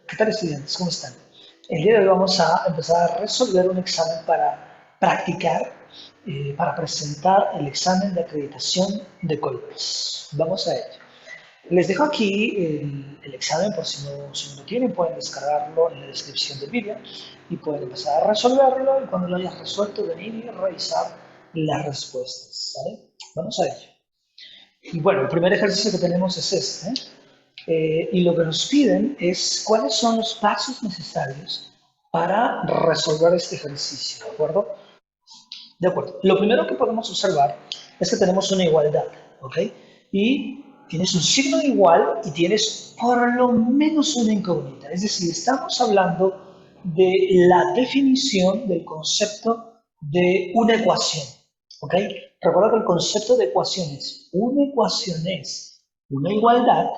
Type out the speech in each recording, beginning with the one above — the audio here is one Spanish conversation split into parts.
¿Qué tal, estudiantes? ¿Cómo están? El día de hoy vamos a empezar a resolver un examen para practicar, para presentar el examen de acreditación de Colpes. Vamos a ello. Les dejo aquí el examen por si no lo tienen, pueden descargarlo en la descripción del vídeo y pueden empezar a resolverlo y cuando lo hayas resuelto venir y revisar las respuestas. ¿Vale? Vamos a ello. Y bueno, el primer ejercicio que tenemos es este. Y lo que nos piden es cuáles son los pasos necesarios para resolver este ejercicio, ¿de acuerdo? De acuerdo. Lo primero que podemos observar es que tenemos una igualdad, ¿ok? Y tienes un signo igual y tienes por lo menos una incógnita. Es decir, estamos hablando de la definición del concepto de una ecuación, ¿ok? Recuerda que el concepto de ecuación es una igualdad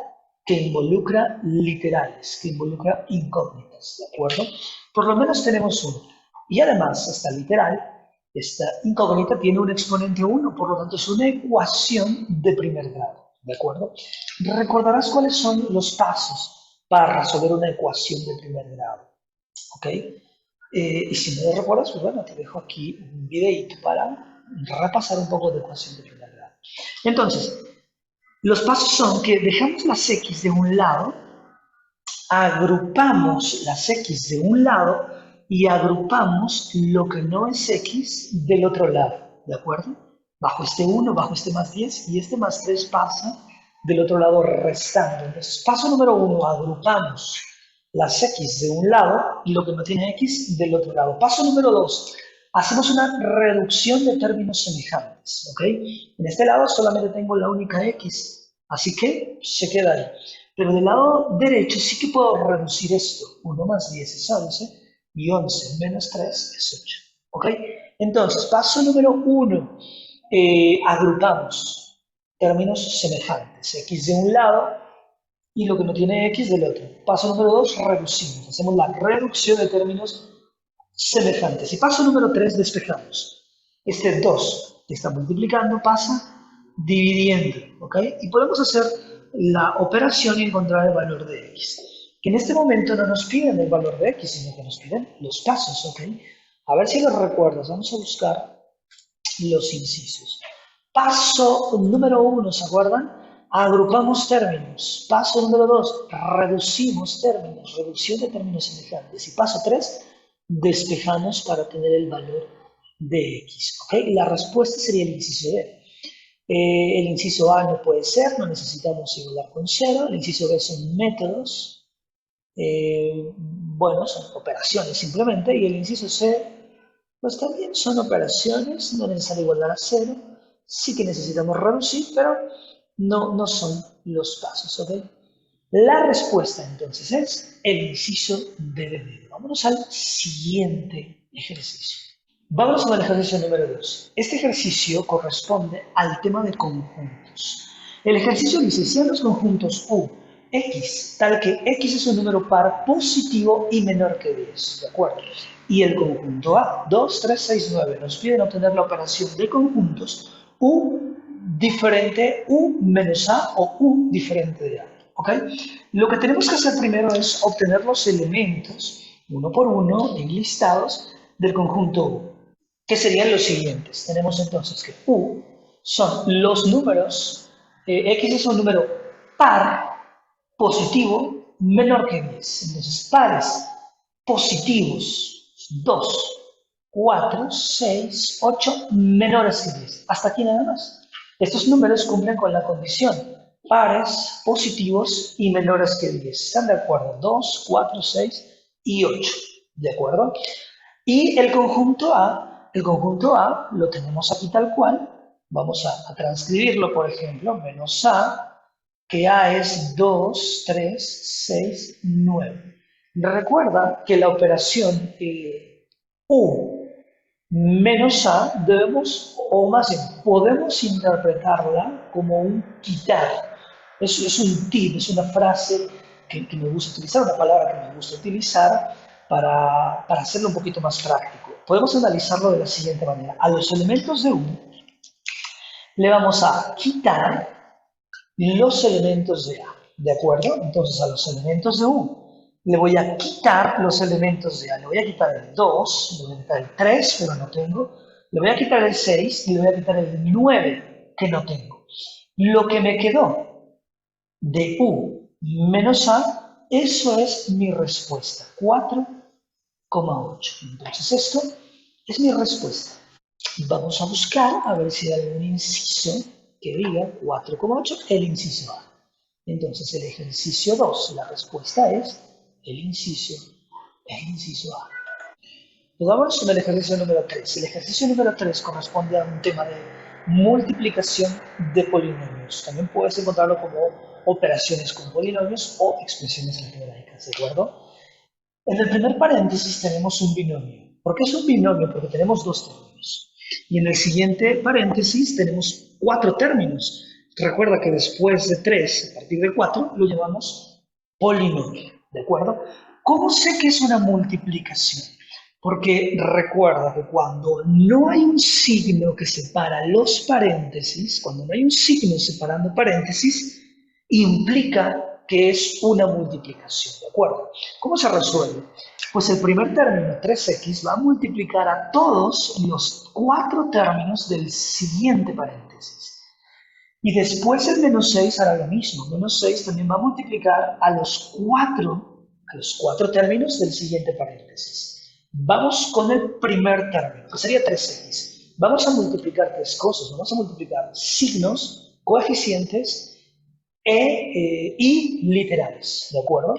que involucra literales, que involucra incógnitas, ¿de acuerdo? Por lo menos tenemos uno. Y además, esta literal, esta incógnita tiene un exponente 1, por lo tanto es una ecuación de primer grado, ¿de acuerdo? Recordarás cuáles son los pasos para resolver una ecuación de primer grado, ¿ok? Y si no lo recuerdas, pues bueno, te dejo aquí un videito para repasar un poco de ecuación de primer grado. Entonces, los pasos son que dejamos las x de un lado, agrupamos las x de un lado y agrupamos lo que no es x del otro lado, ¿de acuerdo? Bajo este 1, bajo este más 10 y este más 3 pasa del otro lado restando. Entonces, paso número 1, agrupamos las x de un lado y lo que no tiene x del otro lado. Paso número 2, hacemos una reducción de términos semejantes, ¿ok? En este lado solamente tengo la única x, así que se queda ahí. Pero del lado derecho sí que puedo reducir esto. 1 más 10 es 11 y 11 menos 3 es 8. ¿Ok? Entonces, paso número 1, agrupamos términos semejantes. X de un lado y lo que no tiene X del otro. Paso número 2, reducimos. Hacemos la reducción de términos semejantes. Y paso número 3, despejamos. Este 2 que está multiplicando pasa dividiendo, ¿ok? Y podemos hacer la operación y encontrar el valor de x. Que en este momento no nos piden el valor de x, sino que nos piden los pasos, ¿ok? A ver si los recuerdas. Vamos a buscar los incisos. Paso número 1, ¿se acuerdan? Agrupamos términos. Paso número 2, reducimos términos, reducción de términos semejantes. Y paso 3, despejamos para tener el valor de x. ¿Ok? La respuesta sería el inciso D. El inciso A no puede ser, no necesitamos igualar con 0. El inciso B son métodos. Bueno, son operaciones simplemente. Y el inciso C, pues también son operaciones, no es necesario igualar a 0. Sí que necesitamos reducir, pero no son los pasos, ¿ok? La respuesta entonces es el inciso D de dedo. Vámonos al siguiente ejercicio. Vamos al ejercicio número 2. Este ejercicio corresponde al tema de conjuntos. El ejercicio dice, sean los conjuntos U, X, tal que X es un número par positivo y menor que 10, ¿de acuerdo? Y el conjunto A, 2, 3, 6, 9, nos piden obtener la operación de conjuntos U diferente U menos A o U diferente de A, ¿ok? Lo que tenemos que hacer primero es obtener los elementos, uno por uno, enlistados, del conjunto U, que serían los siguientes. Tenemos entonces que U son los números, X es un número par positivo menor que 10. Entonces, pares positivos, 2, 4, 6, 8, menores que 10. Hasta aquí nada más. Estos números cumplen con la condición pares positivos y menores que 10. ¿Están de acuerdo? 2, 4, 6 y 8. ¿De acuerdo? Y el conjunto A lo tenemos aquí tal cual. Vamos a transcribirlo, por ejemplo, menos A, que A es 2, 3, 6, 9. Recuerda que la operación U menos A debemos, o más bien, podemos interpretarla como un quitar. Es un tip, es una frase que me gusta utilizar, una palabra que me gusta utilizar para hacerlo un poquito más práctico. Podemos analizarlo de la siguiente manera. A los elementos de U le vamos a quitar los elementos de A, ¿de acuerdo? Entonces a los elementos de U Le voy a quitar los elementos de A. Le voy a quitar el 2, le voy a quitar el 3, pero no tengo. Le voy a quitar el 6 y le voy a quitar el 9, que no tengo. Lo que me quedó de U menos A, eso es mi respuesta, 4,8. Entonces esto es mi respuesta. Vamos a buscar a ver si hay algún inciso que diga 4,8, el inciso A. Entonces el ejercicio 2, la respuesta es el inciso A. Pues vámonos con el ejercicio número 3. El ejercicio número 3 corresponde a un tema de multiplicación de polinomios. También puedes encontrarlo como operaciones con polinomios o expresiones algebraicas, ¿de acuerdo? En el primer paréntesis tenemos un binomio. ¿Por qué es un binomio? Porque tenemos dos términos. Y en el siguiente paréntesis tenemos 4 términos. Recuerda que después de 3, a partir de 4, lo llamamos polinomio, ¿de acuerdo? ¿Cómo sé que es una multiplicación? Porque recuerda que cuando no hay un signo que separa los paréntesis, cuando no hay un signo separando paréntesis, implica que es una multiplicación, ¿de acuerdo? ¿Cómo se resuelve? Pues el primer término, 3x, va a multiplicar a todos los 4 términos del siguiente paréntesis. Y después el menos 6 hará lo mismo. Menos 6 también va a multiplicar a los 4 términos del siguiente paréntesis. Vamos con el primer término, que sería 3x. Vamos a multiplicar 3 cosas. Vamos a multiplicar signos, coeficientes y literales, ¿de acuerdo?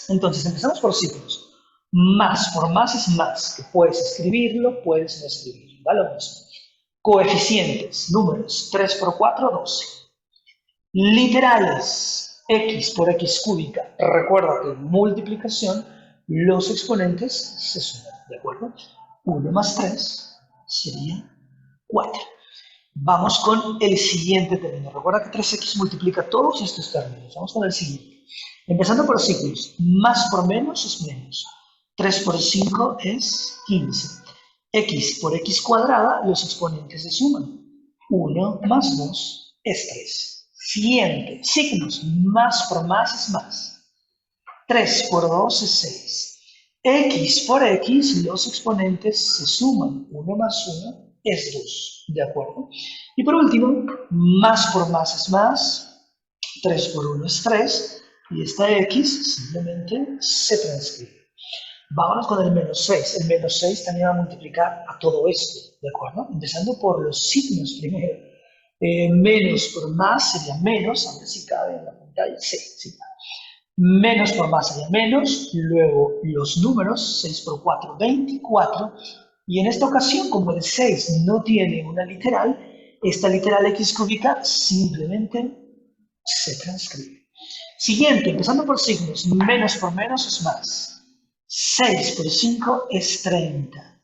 Entonces empezamos por signos. Más por más es más, que puedes escribirlo, puedes no escribirlo, da lo mismo. Coeficientes, números, 3 por 4, 12. Literales, x por x cúbica. Recuerda que en multiplicación los exponentes se suman, ¿de acuerdo? 1 más 3 sería 4. Vamos con el siguiente término. Recuerda que 3x multiplica todos estos términos. Vamos con el siguiente. Empezando por signos. Más por menos es menos. 3 por 5 es 15. X por x cuadrada, los exponentes se suman. 1 más 2 es 3. Siguiente. Signos. Más por más es más. 3 por 2 es 6. X por x, los exponentes se suman. 1 más 1 es 2, ¿de acuerdo? Y por último, más por más es más, 3 por 1 es 3, y esta x simplemente se transcribe. Vámonos con el menos 6. El menos 6 también va a multiplicar a todo esto, ¿de acuerdo? Empezando por los signos primero. Menos por más sería menos, a ver si cabe en la pantalla, sí cabe. Menos por más sería menos, luego los números, 6 por 4, 24, y en esta ocasión, como el 6 no tiene una literal, esta literal x cúbica simplemente se transcribe. Siguiente, empezando por signos, menos por menos es más. 6 por 5 es 30.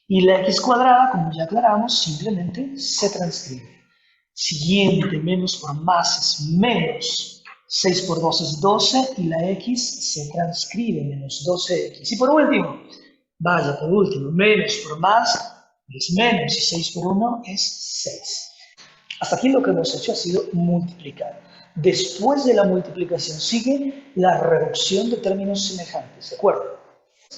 Y la x cuadrada, como ya aclaramos, simplemente se transcribe. Siguiente, menos por más es menos. 6 por 2 es 12 y la x se transcribe, menos 12x. Y por último, menos por más es menos y 6 por 1 es 6. Hasta aquí lo que hemos hecho ha sido multiplicar. Después de la multiplicación sigue la reducción de términos semejantes, ¿de acuerdo?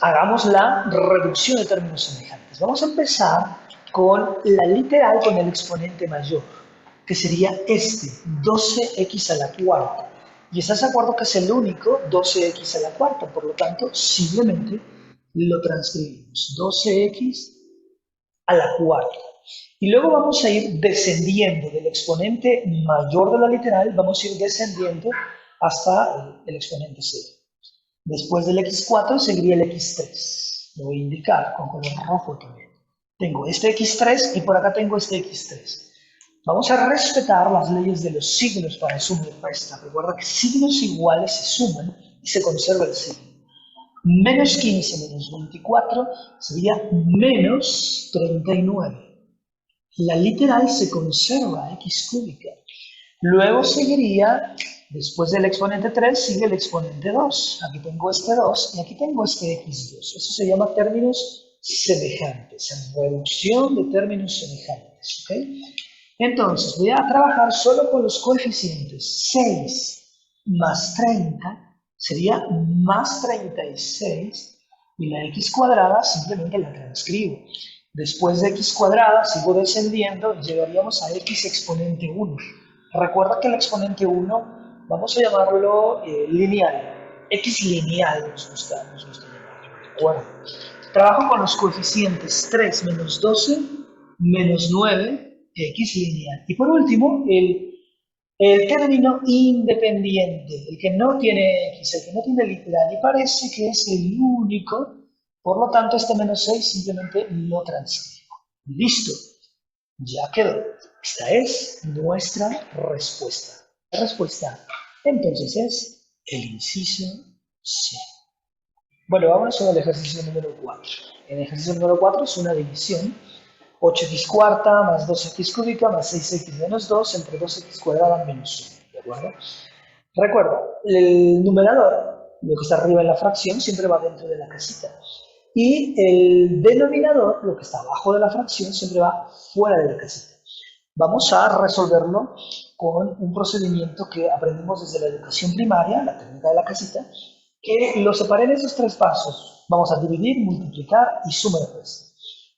Hagamos la reducción de términos semejantes. Vamos a empezar con la literal con el exponente mayor, que sería este, 12x a la cuarta. Y estás de acuerdo que es el único 12x a la cuarta, por lo tanto, simplemente lo transcribimos, 12x a la cuarta. Y luego vamos a ir descendiendo del exponente mayor de la literal, vamos a ir descendiendo hasta el exponente 0. Después del x4 seguiría el x3. Lo voy a indicar con color rojo también. Tengo este x3 y por acá tengo este x3. Vamos a respetar las leyes de los signos para suma y resta. Recuerda que signos iguales se suman y se conserva el signo. Menos 15 menos 24 sería menos 39. La literal se conserva, x cúbica. Luego seguiría, después del exponente 3, sigue el exponente 2. Aquí tengo este 2 y aquí tengo este x2. Eso se llama términos semejantes, reducción de términos semejantes. ¿Okay? Entonces, voy a trabajar solo con los coeficientes. 6 más 30 sería más 36 y la x cuadrada simplemente la transcribo. Después de x cuadrada sigo descendiendo y llegaríamos a x exponente 1. Recuerda que el exponente 1 vamos a llamarlo lineal, x lineal nos gusta llamarlo, ¿de acuerdo? Trabajo con los coeficientes 3 menos 12 menos 9, x lineal. Y por último, el término independiente, el que no tiene x, el que no tiene literal, y parece que es el único, por lo tanto este menos 6 simplemente lo transcribo. Listo, ya quedó. Esta es nuestra respuesta. La respuesta entonces es el inciso C. Bueno, vamos al ejercicio número 4. El ejercicio número 4 es una división. 8x cuarta más 2x cúbica más 6x menos 2 entre 2x cuadrada menos 1, ¿de acuerdo? Recuerda, el numerador, lo que está arriba en la fracción, siempre va dentro de la casita. Y el denominador, lo que está abajo de la fracción, siempre va fuera de la casita. Vamos a resolverlo con un procedimiento que aprendimos desde la educación primaria, la técnica de la casita, que lo separé en esos tres pasos. Vamos a dividir, multiplicar y suma y resta.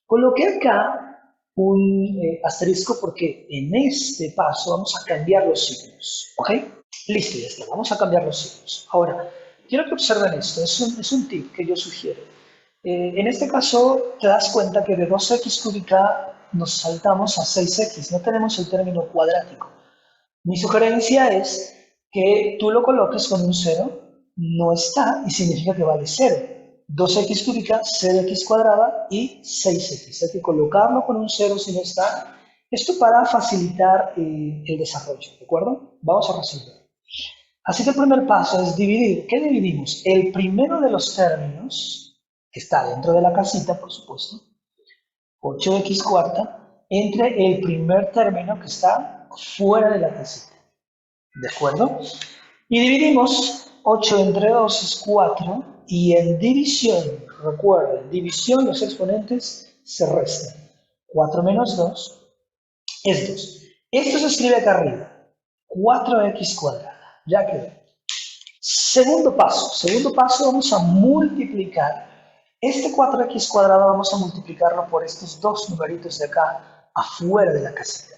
Coloqué acá un asterisco porque en este paso vamos a cambiar los signos, ¿ok? Listo, ya está, vamos a cambiar los signos. Ahora, quiero que observen esto, es un tip que yo sugiero. En este caso, te das cuenta que de 2x cúbica nos saltamos a 6x, no tenemos el término cuadrático. Mi sugerencia es que tú lo coloques con un 0, no está y significa que vale 0. 2x cúbica, 0x cuadrada y 6x. Hay que colocarlo con un 0 si no está. Esto para facilitar el desarrollo, ¿de acuerdo? Vamos a resolver. Así que el primer paso es dividir. ¿Qué dividimos? El primero de los términos, que está dentro de la casita, por supuesto, 8x cuarta, entre el primer término que está fuera de la casita. ¿De acuerdo? Y dividimos 8 entre 2 es 4 y en división, recuerden, división los exponentes se restan. 4 menos 2 es 2. Esto se escribe acá arriba, 4x cuadrada, ya quedó. Segundo paso vamos a multiplicar. Este 4x cuadrado vamos a multiplicarlo por estos dos numeritos de acá, afuera de la casita.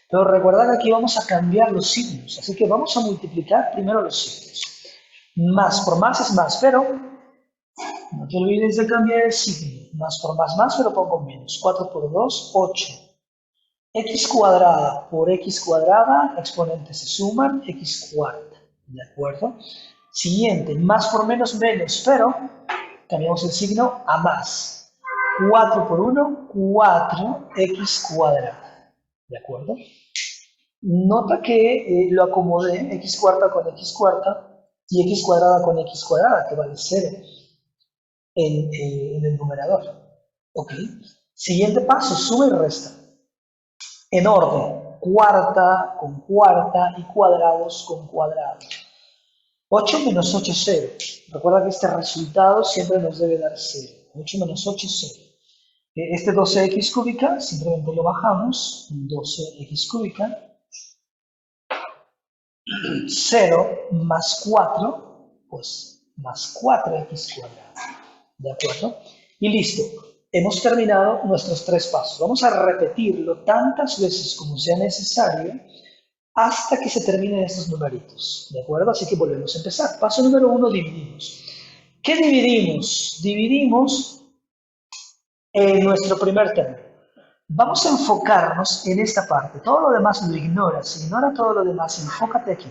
Pero recuerda que aquí vamos a cambiar los signos, así que vamos a multiplicar primero los signos. Más por más es más, pero no te olvides de cambiar el signo. Más por más, pero pongo menos. 4 por 2, 8. X cuadrada por X cuadrada, exponentes se suman, X cuarta. ¿De acuerdo? Siguiente, más por menos, pero cambiamos el signo a más. 4 por 1, 4x cuadrada. ¿De acuerdo? Nota que lo acomodé x cuarta con x cuarta y x cuadrada con x cuadrada, que vale 0 en el numerador. ¿Ok? Siguiente paso, suma y resta. En orden, cuarta con cuarta y cuadrados con cuadrados. 8 menos 8, 0. Recuerda que este resultado siempre nos debe dar 0. 8 menos 8, 0. Este 12x cúbica, simplemente lo bajamos. 12x cúbica. 0 más 4, pues más 4x cuadrado. ¿De acuerdo? Y listo. Hemos terminado nuestros tres pasos. Vamos a repetirlo tantas veces como sea necesario hasta que se terminen estos numeritos, ¿de acuerdo? Así que volvemos a empezar. Paso número 1, dividimos. ¿Qué dividimos? Dividimos en nuestro primer término. Vamos a enfocarnos en esta parte. Todo lo demás lo ignoras. Ignora todo lo demás. Enfócate aquí.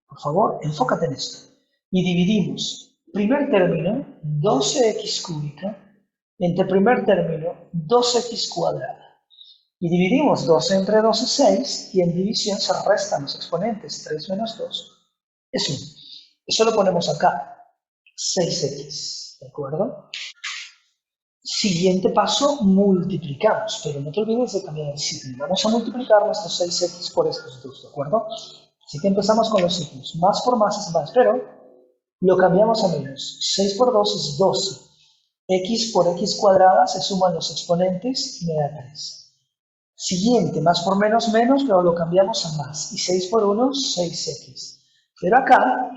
Por favor, enfócate en esto. Y dividimos. Primer término, 12x cúbica, entre primer término, 2x cuadrada. Y dividimos 12 entre 2 es 6, y en división se restan los exponentes. 3 menos 2 es 1. Eso lo ponemos acá, 6x, ¿de acuerdo? Siguiente paso, multiplicamos, pero no te olvides de cambiar el signo. Vamos a multiplicar nuestros 6x por estos dos, ¿de acuerdo? Así que empezamos con los signos. Más por más es más, pero lo cambiamos a menos. 6 por 2 es 12. X por x cuadrada se suman los exponentes y me da 3. Siguiente, más por menos, pero lo cambiamos a más. Y 6 por 1, 6x. Pero acá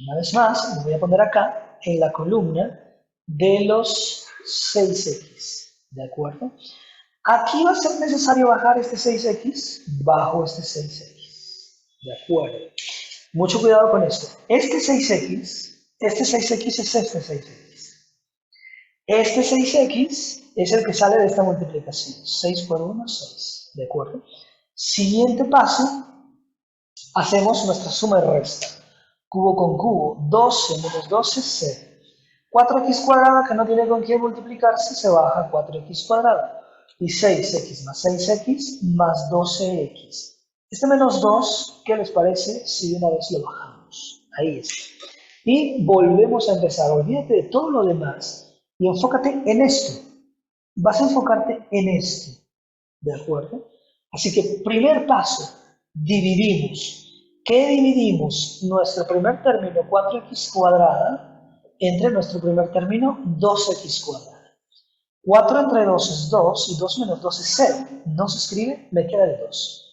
Una vez más, lo voy a poner acá en la columna de los 6x, ¿de acuerdo? Aquí va a ser necesario bajar este 6x, bajo este 6x, ¿de acuerdo? Mucho cuidado con esto. Este 6x es este 6x. Este 6x es el que sale de esta multiplicación. 6 por 1, 6, ¿de acuerdo? Siguiente paso, hacemos nuestra suma y resta. Cubo con cubo, 12 menos 12, 0. 4x cuadrada que no tiene con quién multiplicarse, se baja a 4x cuadrada. Y 6x más 6x más 12x. Este menos 2, ¿qué les parece si de una vez lo bajamos? Ahí está. Y volvemos a empezar. Olvídate de todo lo demás y enfócate en esto. Vas a enfocarte en esto. ¿De acuerdo? Así que primer paso, dividimos. ¿Qué dividimos? Nuestro primer término, 4x cuadrada, entre nuestro primer término, 2x cuadrada. 4 entre 2 es 2 y 2 menos 2 es 0. No se escribe, me queda el 2.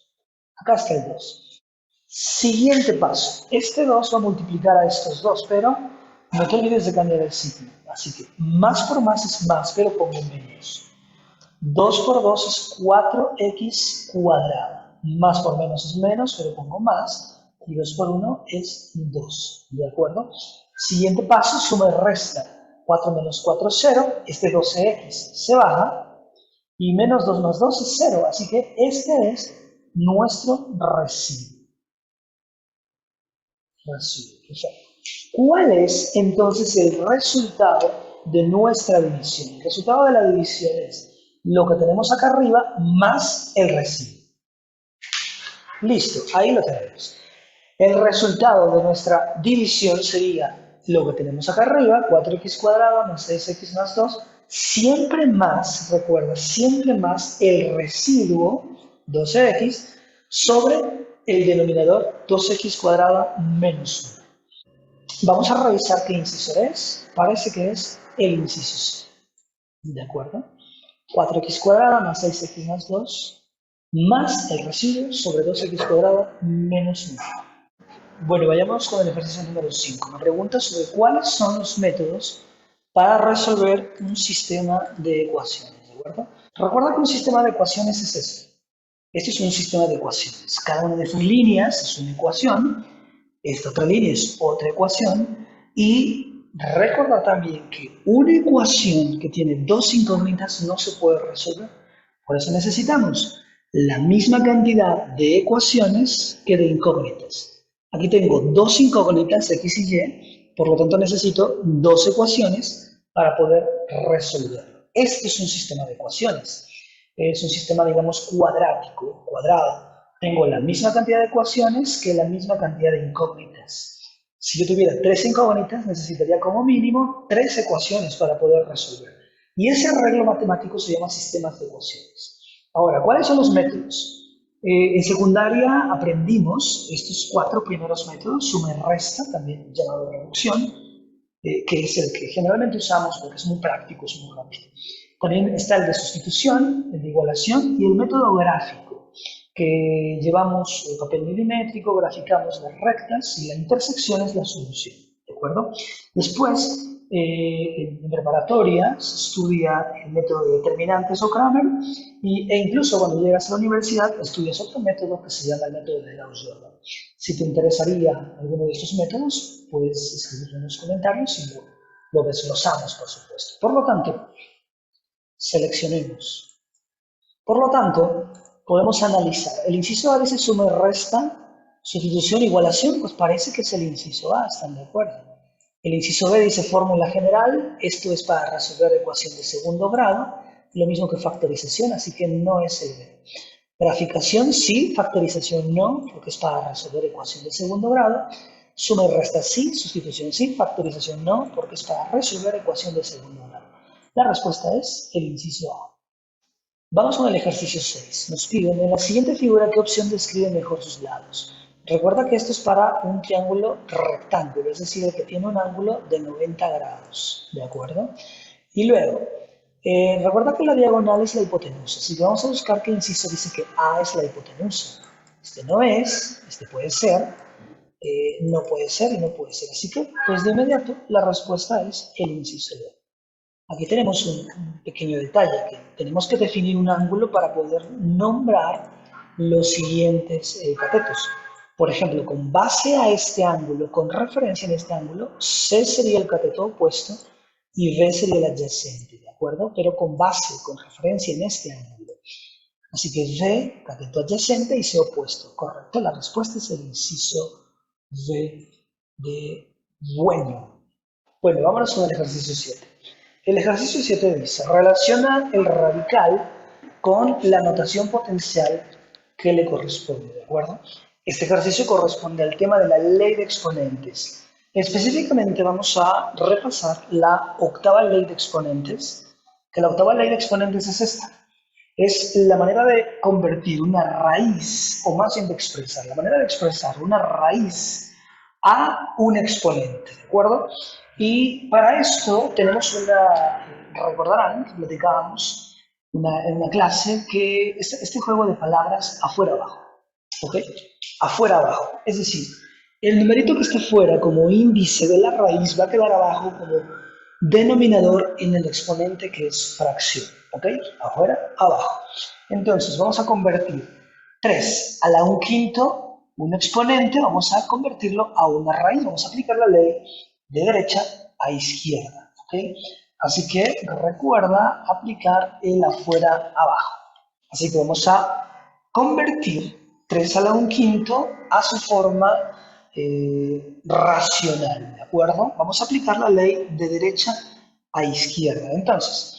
Acá está el 2. Siguiente paso. Este 2 va a multiplicar a estos 2, pero no te olvides de cambiar el signo. Así que más por más es más, pero pongo menos. 2 por 2 es 4x cuadrada. Más por menos es menos, pero pongo más. Y 2 por 1 es 2. ¿De acuerdo? Siguiente paso, suma y resta. 4 menos 4 es 0. Este 12x se baja. Y menos 2 más 2 es 0. Así que este es nuestro residuo. Perfecto. ¿Cuál es entonces el resultado de nuestra división? El resultado de la división es lo que tenemos acá arriba más el residuo. Listo, ahí lo tenemos. El resultado de nuestra división sería lo que tenemos acá arriba, 4x cuadrado más 6x más 2, siempre más, recuerda, siempre más el residuo, 12x, sobre el denominador 2x cuadrada menos 1. Vamos a revisar qué inciso es. Parece que es el inciso C. ¿De acuerdo? 4x cuadrada más 6x más 2 más el residuo sobre 2x cuadrada menos 1. Bueno, vayamos con el ejercicio número 5. Me pregunta sobre cuáles son los métodos para resolver un sistema de ecuaciones. ¿De acuerdo? Recuerda que un sistema de ecuaciones es esto. Este es un sistema de ecuaciones. Cada una de sus líneas es una ecuación. Esta otra línea es otra ecuación. Y recordar también que una ecuación que tiene dos incógnitas no se puede resolver. Por eso necesitamos la misma cantidad de ecuaciones que de incógnitas. Aquí tengo dos incógnitas, x y y, por lo tanto necesito dos ecuaciones para poder resolverlo. Este es un sistema de ecuaciones. Es un sistema, digamos, cuadrático, cuadrado. Tengo la misma cantidad de ecuaciones que la misma cantidad de incógnitas. Si yo tuviera tres incógnitas, necesitaría como mínimo tres ecuaciones para poder resolver. Y ese arreglo matemático se llama sistemas de ecuaciones. Ahora, ¿cuáles son los métodos? En secundaria aprendimos estos cuatro primeros métodos, suma y resta, también llamado reducción, que es el que generalmente usamos porque es muy práctico, es muy rápido. También está el de sustitución, el de igualación y el método gráfico, que llevamos el papel milimétrico, graficamos las rectas y la intersección es la solución, ¿de acuerdo? Después, en preparatoria se estudia el método de determinantes o Cramer e incluso cuando llegas a la universidad estudias otro método que se llama el método de Gauss-Jordan. Si te interesaría alguno de estos métodos, puedes escribirlo en los comentarios y lo desglosamos, por supuesto. Por lo tanto, seleccionemos. Por lo tanto, podemos analizar. El inciso A dice suma y resta, sustitución, igualación, pues parece que es el inciso A, ¿están de acuerdo? El inciso B dice fórmula general, esto es para resolver ecuación de segundo grado, lo mismo que factorización, así que no es el B. Graficación sí, factorización no, porque es para resolver ecuación de segundo grado. Suma y resta sí, sustitución sí, factorización no, porque es para resolver ecuación de segundo grado. La respuesta es el inciso A. Vamos con el ejercicio 6. Nos piden en la siguiente figura qué opción describe mejor sus lados. Recuerda que esto es para un triángulo rectángulo, es decir, el que tiene un ángulo de 90 grados, ¿de acuerdo? Y luego, recuerda que la diagonal es la hipotenusa, así que vamos a buscar qué inciso dice que A es la hipotenusa. Este no es, este puede ser, no puede ser y no puede ser. Así que, pues de inmediato, la respuesta es el inciso D. Aquí tenemos un pequeño detalle, que tenemos que definir un ángulo para poder nombrar los siguientes catetos. Por ejemplo, con base a este ángulo, con referencia en este ángulo, C sería el cateto opuesto y B sería el adyacente, ¿de acuerdo? Pero con base, con referencia en este ángulo. Así que D, cateto adyacente, y C opuesto. Correcto, la respuesta es el inciso D de bueno. Bueno, vámonos con el ejercicio 7. El ejercicio 7 dice, relaciona el radical con la notación potencial que le corresponde, ¿de acuerdo? Este ejercicio corresponde al tema de la ley de exponentes. Específicamente vamos a repasar la octava ley de exponentes, que la octava ley de exponentes es esta. Es la manera de convertir una raíz, o más bien de expresar, la manera de expresar una raíz a un exponente, ¿de acuerdo? Y para esto tenemos recordarán que platicábamos en una clase que este juego de palabras afuera-abajo, ¿ok? Afuera-abajo, es decir, el numerito que está fuera como índice de la raíz va a quedar abajo como denominador en el exponente que es fracción, ¿ok? Afuera, abajo. Entonces vamos a convertir 3 a la 1/5, un exponente, vamos a convertirlo a una raíz, vamos a aplicar la ley de derecha a izquierda, ¿ok? Así que recuerda aplicar el afuera abajo. Así que vamos a convertir 3 a la 1/5 a su forma racional, ¿de acuerdo? Vamos a aplicar la ley de derecha a izquierda. Entonces,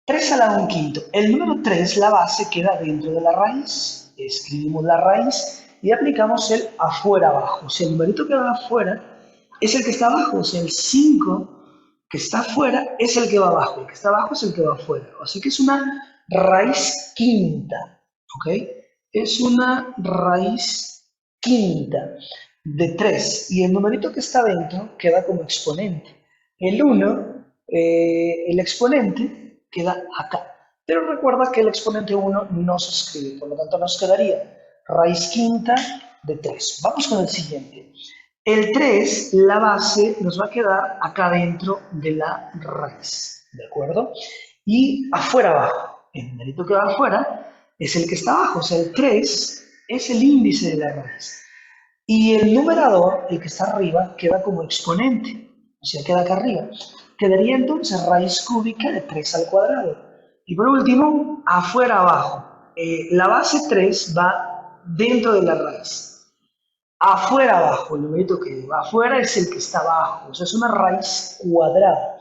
3 a la 1/5. El número 3, la base, queda dentro de la raíz. Escribimos la raíz y aplicamos el afuera abajo. O sea, el numerito que va afuera es el que está abajo. O sea, el 5 que está afuera es el que va abajo. El que está abajo es el que va afuera. Así que es una raíz quinta. ¿Ok? Es una raíz quinta de 3. Y el numerito que está dentro queda como exponente. El 1, el exponente, queda acá. Pero recuerda que el exponente 1 no se escribe, por lo tanto nos quedaría raíz quinta de 3. Vamos con el siguiente. El 3, la base, nos va a quedar acá dentro de la raíz, ¿de acuerdo? Y afuera abajo, el numerito que va afuera es el que está abajo, o sea, el 3 es el índice de la raíz. Y el numerador, el que está arriba, queda como exponente, o sea, queda acá arriba. Quedaría entonces raíz cúbica de 3 al cuadrado. Y por último, afuera abajo. La base 3 va dentro de la raíz. Afuera abajo, el numerito que va afuera es el que está abajo, o sea, es una raíz cuadrada.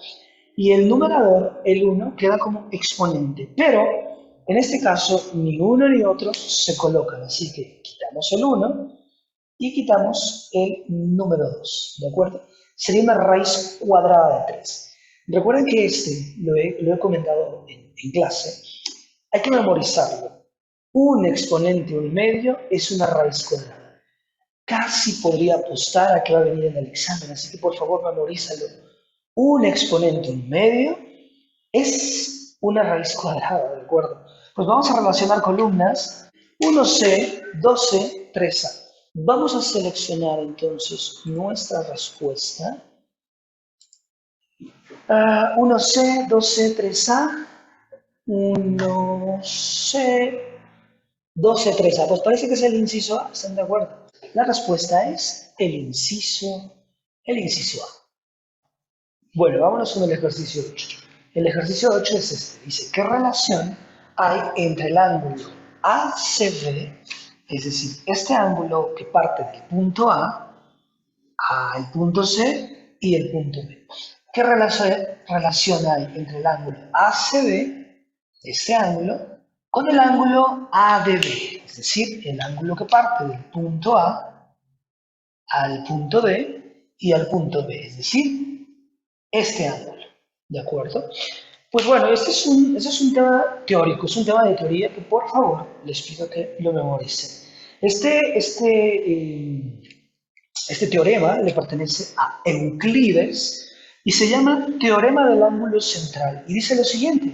Y el numerador, el 1, queda como exponente. Pero, en este caso, ni uno ni otro se colocan. Así que quitamos el 1 y quitamos el número 2, ¿de acuerdo? Sería una raíz cuadrada de 3. Recuerden que lo he comentado en clase, hay que memorizarlo. Un exponente 1/2 es una raíz cuadrada. Casi podría apostar a que va a venir en el examen, así que por favor memorízalo. Un exponente 1/2 es una raíz cuadrada, ¿de acuerdo? Pues vamos a relacionar columnas 1C, 2C, 3A. Vamos a seleccionar entonces nuestra respuesta. 1C, 2C, 3A. 1C, 12, 3A. Pues parece que es el inciso A, ¿están de acuerdo? La respuesta es el inciso A. Bueno, vámonos con el ejercicio 8. El ejercicio 8 es este. Dice, ¿qué relación hay entre el ángulo ACB, es decir, este ángulo que parte del punto A al punto C y el punto B? ¿Qué relación hay entre el ángulo ACB, este ángulo, con el ángulo ADB, es decir, el ángulo que parte del punto A al punto B y al punto B, es decir, este ángulo, ¿de acuerdo? Pues bueno, este es un tema teórico, es un tema de teoría que por favor les pido que lo memoricen. Este teorema le pertenece a Euclides y se llama teorema del ángulo central y dice lo siguiente: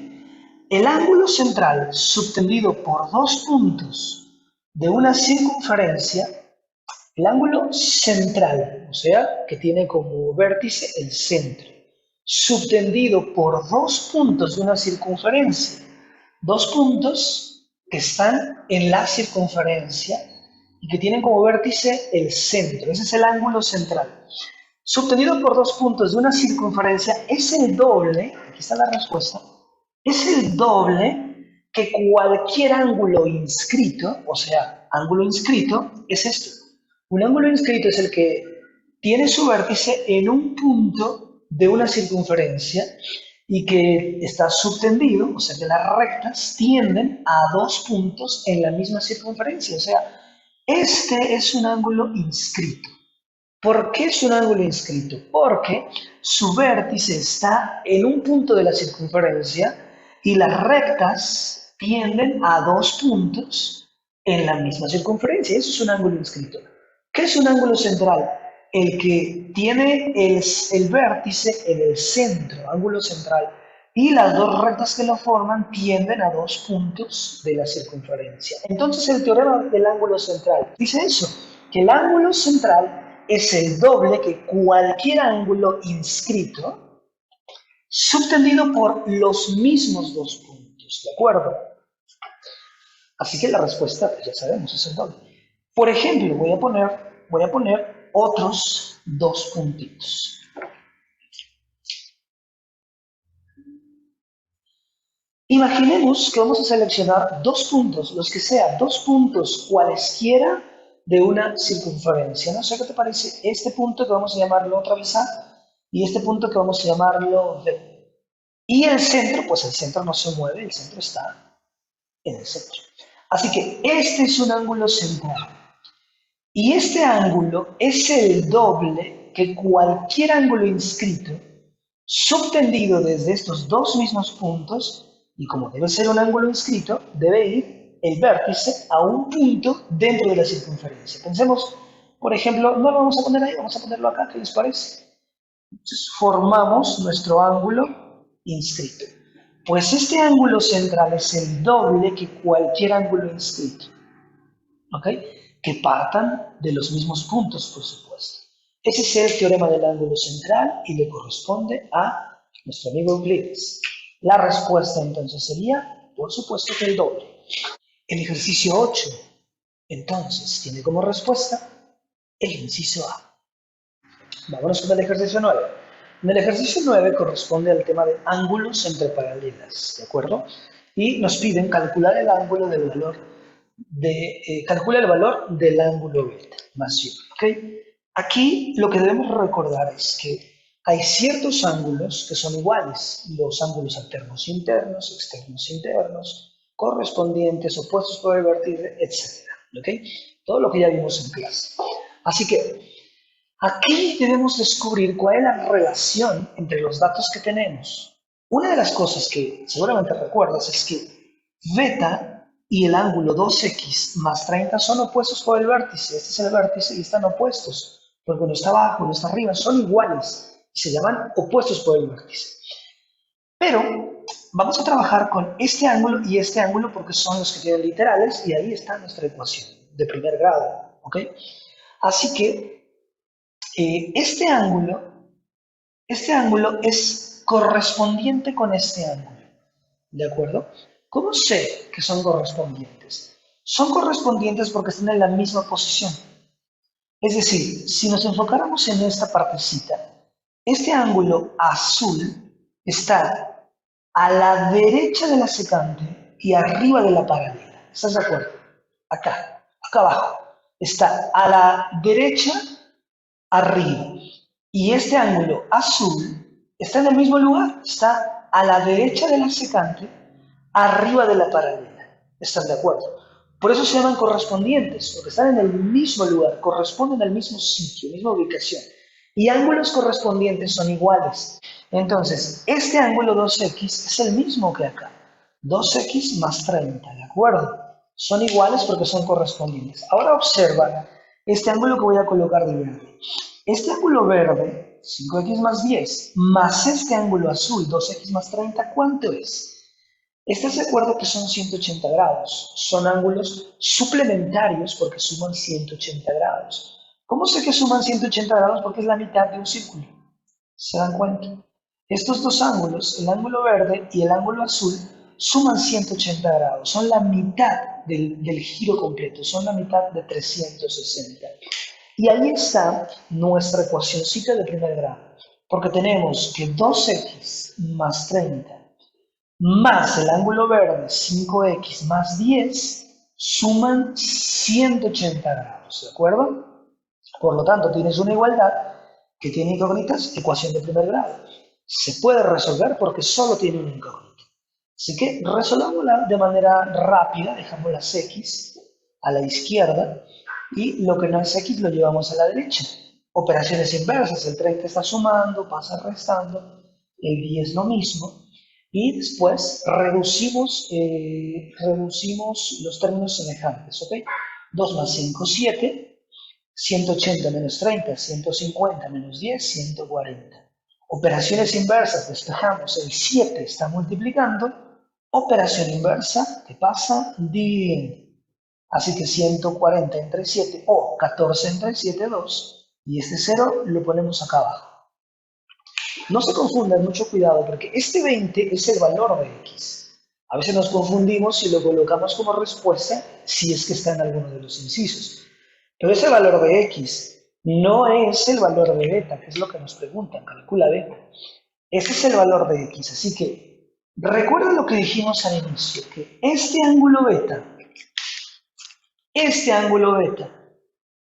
el ángulo central subtendido por dos puntos de una circunferencia El ángulo central, o sea, que tiene como vértice el centro, subtendido por dos puntos de una circunferencia. Dos puntos que están en la circunferencia y que tienen como vértice el centro. Ese es el ángulo central. Subtendido por dos puntos de una circunferencia es el doble, aquí está la respuesta, es el doble que cualquier ángulo inscrito, o sea, ángulo inscrito es esto. Un ángulo inscrito es el que tiene su vértice en un punto de una circunferencia y que está subtendido, o sea que las rectas tienden a dos puntos en la misma circunferencia. O sea, este es un ángulo inscrito. ¿Por qué es un ángulo inscrito? Porque su vértice está en un punto de la circunferencia y las rectas tienden a dos puntos en la misma circunferencia. Eso es un ángulo inscrito. ¿Qué es un ángulo central? El que tiene el vértice en el centro, ángulo central, y las dos rectas que lo forman tienden a dos puntos de la circunferencia. Entonces el teorema del ángulo central dice eso, que el ángulo central es el doble que cualquier ángulo inscrito subtendido por los mismos dos puntos, ¿de acuerdo? Así que la respuesta, pues ya sabemos, es el doble. Por ejemplo, voy a poner otros dos puntitos. Imaginemos que vamos a seleccionar dos puntos, los que sean dos puntos cualesquiera de una circunferencia. No sé qué te parece este punto que vamos a llamarlo otra vez A y este punto que vamos a llamarlo B. Y el centro, pues el centro no se mueve, el centro está en el centro. Así que este es un ángulo central. Y este ángulo es el doble que cualquier ángulo inscrito subtendido desde estos dos mismos puntos, y como debe ser un ángulo inscrito, debe ir el vértice a un punto dentro de la circunferencia. Pensemos, por ejemplo, no lo vamos a poner ahí, vamos a ponerlo acá, ¿qué les parece? Entonces formamos nuestro ángulo inscrito. Pues este ángulo central es el doble que cualquier ángulo inscrito. ¿Ok? Que partan de los mismos puntos, por supuesto. Ese es el teorema del ángulo central y le corresponde a nuestro amigo Euclides. La respuesta entonces sería, por supuesto, que el doble. El ejercicio 8, entonces, tiene como respuesta el inciso A. Vámonos con el ejercicio 9. En el ejercicio 9 corresponde al tema de ángulos entre paralelas, ¿de acuerdo? Y nos piden calcular el ángulo del valor calcula el valor del ángulo beta más y, ¿ok? Aquí lo que debemos recordar es que hay ciertos ángulos que son iguales, los ángulos alternos internos, externos internos, correspondientes, opuestos por el vértice, etc. ¿Ok? Todo lo que ya vimos en clase. Así que aquí debemos descubrir cuál es la relación entre los datos que tenemos. Una de las cosas que seguramente recuerdas es que beta y el ángulo 2x más 30 son opuestos por el vértice. Este es el vértice y están opuestos, porque uno está abajo, uno está arriba, son iguales y se llaman opuestos por el vértice. Pero vamos a trabajar con este ángulo y este ángulo porque son los que tienen literales y ahí está nuestra ecuación de primer grado, ¿ok? Así que este ángulo es correspondiente con este ángulo, ¿de acuerdo? ¿Cómo sé que son correspondientes? Son correspondientes porque están en la misma posición. Es decir, si nos enfocáramos en esta partecita, este ángulo azul está a la derecha de la secante y arriba de la paralela. ¿Estás de acuerdo? Acá abajo. Está a la derecha, arriba. Y este ángulo azul está en el mismo lugar, está a la derecha de la secante, arriba de la paralela. ¿Están de acuerdo? Por eso se llaman correspondientes, porque están en el mismo lugar, corresponden al mismo sitio, misma ubicación. Y ángulos correspondientes son iguales. Entonces, este ángulo 2x es el mismo que acá. 2x más 30, ¿de acuerdo? Son iguales porque son correspondientes. Ahora observa este ángulo que voy a colocar de verde. Este ángulo verde, 5x más 10, más este ángulo azul, 2x más 30, ¿cuánto es? ¿Estás de acuerdo que son 180 grados? Son ángulos suplementarios porque suman 180 grados. ¿Cómo sé que suman 180 grados? Porque es la mitad de un círculo. ¿Se dan cuenta? Estos dos ángulos, el ángulo verde y el ángulo azul, suman 180 grados. Son la mitad del giro completo, son la mitad de 360. Y ahí está nuestra ecuacióncita de primer grado. Porque tenemos que 2x más 30 más el ángulo verde 5x más 10 suman 180 grados, ¿de acuerdo? Por lo tanto, tienes una igualdad que tiene incógnitas, ecuación de primer grado. Se puede resolver porque solo tiene una incógnita. Así que resolvámosla de manera rápida, dejamos las x a la izquierda y lo que no es x lo llevamos a la derecha. Operaciones inversas, el 30 está sumando, pasa restando, el 10 lo mismo. Y después reducimos los términos semejantes, ¿ok? 2 más 5, 7. 180 menos 30, 150 menos 10, 140. Operaciones inversas, despejamos, el 7 está multiplicando. Operación inversa, ¿qué pasa? Dividiendo. Así que 140 entre 7 o 14 entre 7, 2. Y este 0 lo ponemos acá abajo. No se confundan, mucho cuidado, porque este 20 es el valor de x. A veces nos confundimos si lo colocamos como respuesta, si es que está en alguno de los incisos. Pero ese valor de x no es el valor de beta, que es lo que nos preguntan, calcula beta. Ese es el valor de x, así que recuerda lo que dijimos al inicio, que este ángulo beta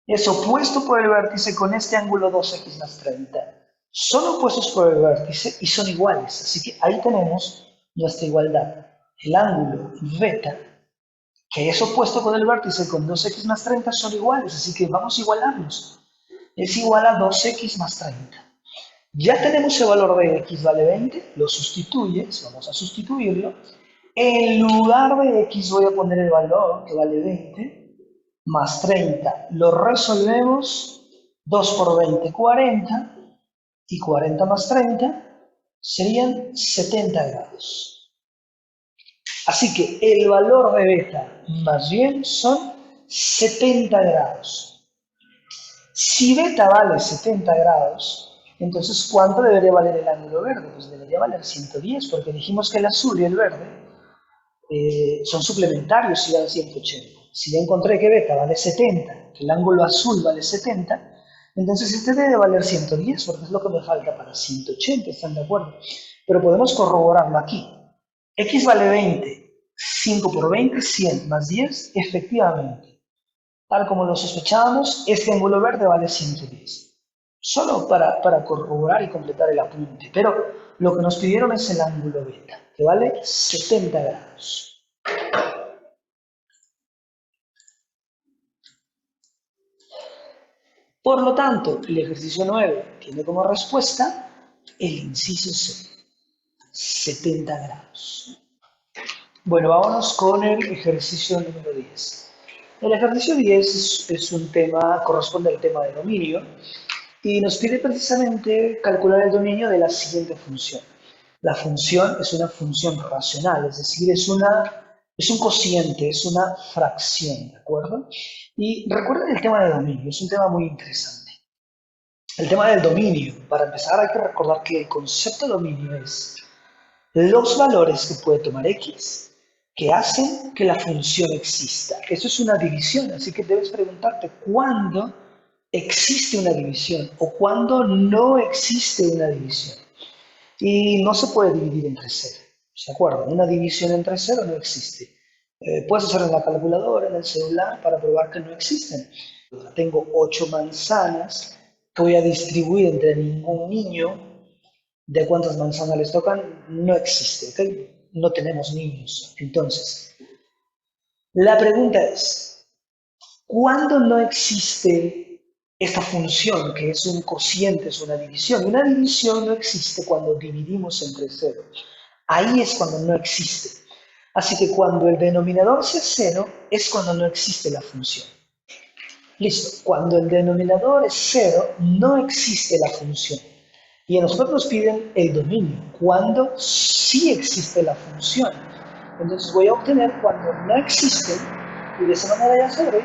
es opuesto por el vértice con este ángulo 2x más 30. Son opuestos por el vértice y son iguales. Así que ahí tenemos nuestra igualdad. El ángulo beta, que es opuesto con el vértice con 2x más 30, son iguales. Así que vamos a igualarlos. Es igual a 2x más 30. Ya tenemos el valor de x vale 20. Lo sustituyes. Vamos a sustituirlo. En lugar de x voy a poner el valor que vale 20 más 30. Lo resolvemos. 2 por 20, 40. Y 40 más 30 serían 70 grados. Así que el valor de beta más bien son 70 grados. Si beta vale 70 grados, entonces ¿cuánto debería valer el ángulo verde? Pues debería valer 110, porque dijimos que el azul y el verde son suplementarios y dan 180. Si ya encontré que beta vale 70, que el ángulo azul vale 70, entonces este debe valer 110, porque es lo que me falta para 180, ¿están de acuerdo? Pero podemos corroborarlo aquí. X vale 20, 5 por 20, 100, más 10, efectivamente. Tal como lo sospechábamos, este ángulo verde vale 110. Solo para corroborar y completar el apunte. Pero lo que nos pidieron es el ángulo beta, que vale 70 grados. Por lo tanto, el ejercicio 9 tiene como respuesta el inciso C, 70 grados. Bueno, vámonos con el ejercicio número 10. El ejercicio 10 es un tema, corresponde al tema de dominio, y nos pide precisamente calcular el dominio de la siguiente función. La función es una función racional, es decir, es un cociente, es una fracción, ¿de acuerdo? Y recuerden el tema de dominio, es un tema muy interesante. El tema del dominio, para empezar hay que recordar que el concepto de dominio es los valores que puede tomar x que hacen que la función exista. Eso es una división, así que debes preguntarte cuándo existe una división o cuándo no existe una división. Y no se puede dividir entre cero, ¿de acuerdo? Una división entre cero no existe. Puedes hacerlo en la calculadora, en el celular, para probar que no existen. Tengo 8 manzanas que voy a distribuir entre ningún niño. De cuántas manzanas les tocan, no existe, ¿ok? No tenemos niños. Entonces, la pregunta es, ¿cuándo no existe esta función, que es un cociente, es una división? Una división no existe cuando dividimos entre cero. Ahí es cuando no existe. Así que cuando el denominador sea cero, es cuando no existe la función. Listo. Cuando el denominador es cero, no existe la función. Y a nosotros nos piden el dominio, cuando sí existe la función. Entonces voy a obtener cuando no existe, y de esa manera ya sabré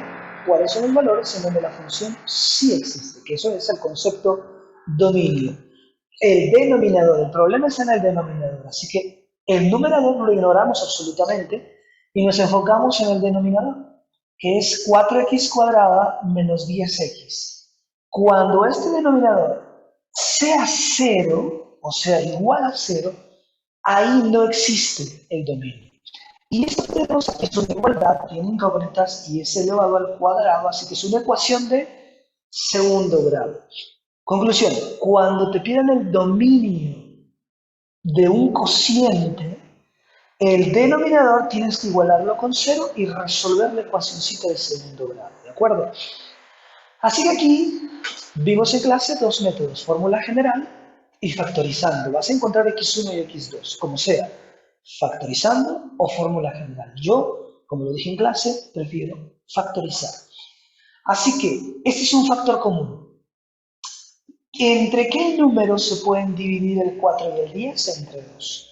cuáles son los valores en donde la función sí existe, que eso es el concepto dominio. El denominador, el problema está en el denominador, así que el numerador lo ignoramos absolutamente y nos enfocamos en el denominador, que es 4x cuadrada menos 10x. Cuando este denominador sea 0, o sea igual a 0, ahí no existe el dominio. Y esto tenemos aquí es una igualdad, tiene incógnitas y es elevado al cuadrado, así que es una ecuación de segundo grado. Conclusión, cuando te pidan el dominio de un cociente, el denominador tienes que igualarlo con 0 y resolver la ecuacióncita de segundo grado, ¿de acuerdo? Así que aquí vimos en clase dos métodos, fórmula general y factorizando. Vas a encontrar x1 y x2, como sea, factorizando o fórmula general. Yo, como lo dije en clase, prefiero factorizar. Así que este es un factor común. ¿Entre qué números se pueden dividir el 4 y el 10? Entre 2.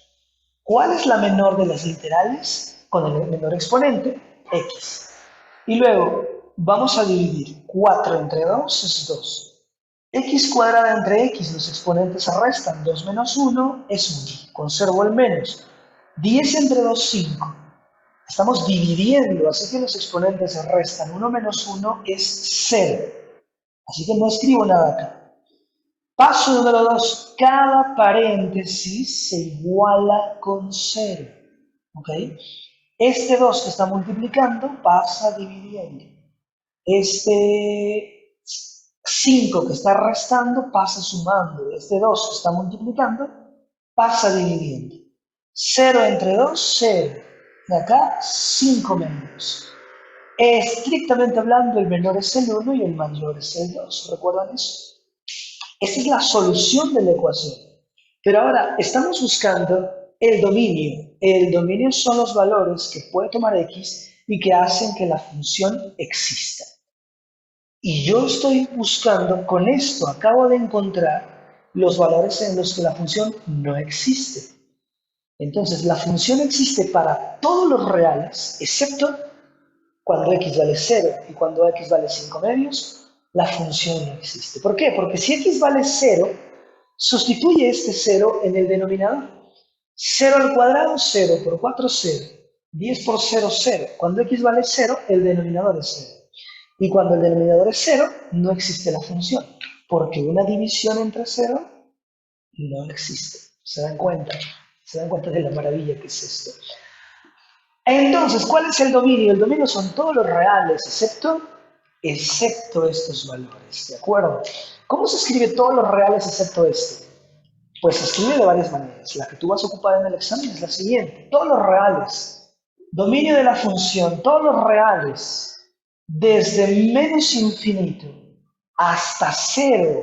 ¿Cuál es la menor de las literales? Con el menor exponente, x. Y luego vamos a dividir 4 entre 2 es 2. X cuadrada entre x, los exponentes se restan. 2 menos 1 es 1. Conservo el menos. 10 entre 2, 5. Estamos dividiendo, así que los exponentes se restan. 1 menos 1 es 0. Así que no escribo nada acá. Paso número 2. Cada paréntesis se iguala con 0. ¿Ok? Este 2 que está multiplicando pasa dividiendo. Este 5 que está restando pasa sumando. Este 2 que está multiplicando pasa dividiendo. 0 entre 2, 0. De acá, 5 menos. Estrictamente hablando, el menor es el 1 y el mayor es el 2. ¿Recuerdan eso? Esa es la solución de la ecuación. Pero ahora estamos buscando el dominio. El dominio son los valores que puede tomar x y que hacen que la función exista. Y yo estoy buscando, con esto acabo de encontrar los valores en los que la función no existe. Entonces, la función existe para todos los reales, excepto cuando x vale 0 y cuando x vale 5 medios, la función no existe. ¿Por qué? Porque si x vale 0, sustituye este 0 en el denominador. 0 al cuadrado, 0 por 4, 0. 10 por 0, 0. Cuando x vale 0, el denominador es 0. Y cuando el denominador es 0, no existe la función. Porque una división entre 0 no existe. ¿Se dan cuenta? ¿Se dan cuenta de la maravilla que es esto? Entonces, ¿cuál es el dominio? El dominio son todos los reales, excepto estos valores, ¿de acuerdo? ¿Cómo se escribe todos los reales excepto este? Pues se escribe de varias maneras. La que tú vas a ocupar en el examen es la siguiente. Todos los reales, dominio de la función, todos los reales, desde menos infinito hasta 0,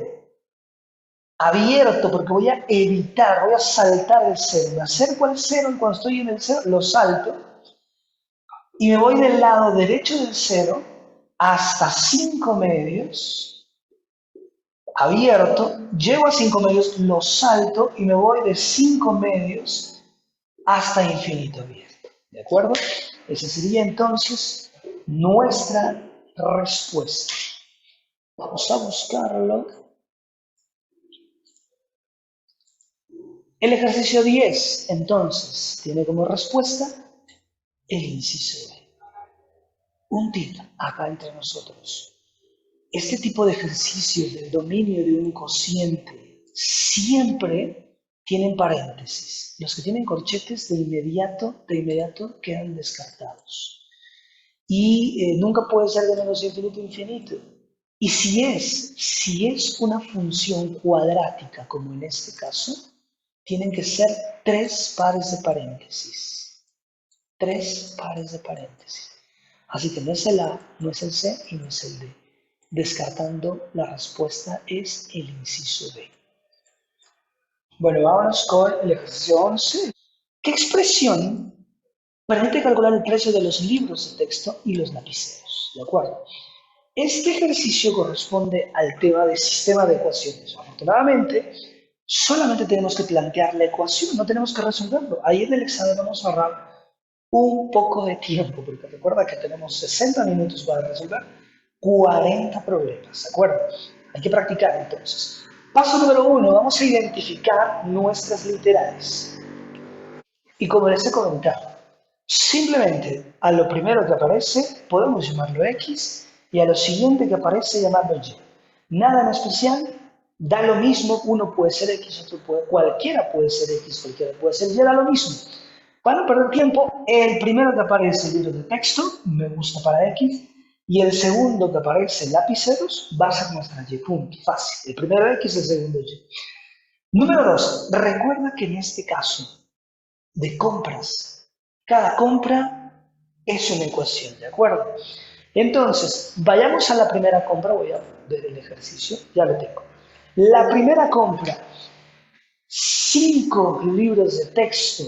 abierto, porque voy a evitar, voy a saltar el 0. Me acerco al 0 y cuando estoy en el 0 lo salto. Y me voy del lado derecho del 0 hasta 5 medios, abierto, llego a 5 medios, lo salto y me voy de 5 medios hasta infinito abierto. ¿De acuerdo? Esa sería entonces nuestra respuesta. Vamos a buscarlo. El ejercicio 10, entonces, tiene como respuesta el inciso B. Un tip acá entre nosotros. Este tipo de ejercicios del dominio de un cociente siempre tienen paréntesis. Los que tienen corchetes de inmediato quedan descartados. Y nunca puede ser de menos infinito a infinito. Y si es una función cuadrática, como en este caso, tienen que ser 3 pares de paréntesis. 3 pares de paréntesis. Así que no es el A, no es el C y no es el D. Descartando, la respuesta es el inciso B. Bueno, vámonos con el ejercicio 11. ¿Qué expresión permite calcular el precio de los libros de texto y los lapiceros? ¿De acuerdo? Este ejercicio corresponde al tema de sistema de ecuaciones. Afortunadamente, solamente tenemos que plantear la ecuación, no tenemos que resolverlo. Ahí en el examen vamos a ahorrar un poco de tiempo, porque recuerda que tenemos 60 minutos para resolver, 40 problemas, ¿de acuerdo? Hay que practicar entonces. Paso número 1, vamos a identificar nuestras literales. Y como les he comentado, simplemente a lo primero que aparece podemos llamarlo X y a lo siguiente que aparece llamarlo Y. Nada en especial, da lo mismo, uno puede ser X, otro puede, cualquiera puede ser X, cualquiera puede ser Y, da lo mismo. Para no perder tiempo, el primero que aparece libro de texto, me gusta para X, y el segundo que aparece lapiceros va a ser nuestra Y, punto, fácil. El primero X, el segundo Y. Número 2, recuerda que en este caso de compras, cada compra es una ecuación, ¿de acuerdo? Entonces, vayamos a la primera compra, voy a ver el ejercicio, ya lo tengo. La primera compra, 5 libros de texto.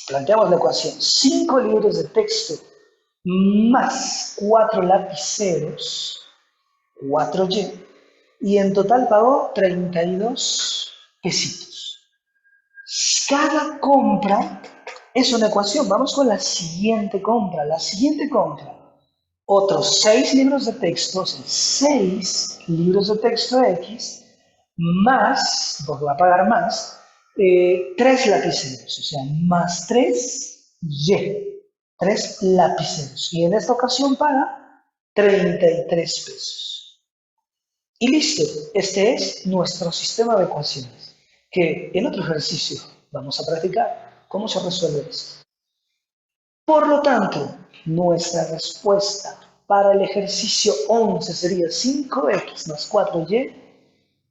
Planteamos la ecuación, 5 libros de texto más 4 lapiceros, 4Y, y en total pagó 32 pesitos. Cada compra es una ecuación. Vamos con la siguiente compra. La siguiente compra, otros 6 libros de texto, 6 libros de texto X, más, porque va a pagar más, 3 lapiceros, o sea, más 3 Y, 3 lapiceros. Y en esta ocasión paga 33 pesos. Y listo, este es nuestro sistema de ecuaciones, que en otro ejercicio vamos a practicar cómo se resuelve esto. Por lo tanto, nuestra respuesta para el ejercicio 11 sería 5x más 4y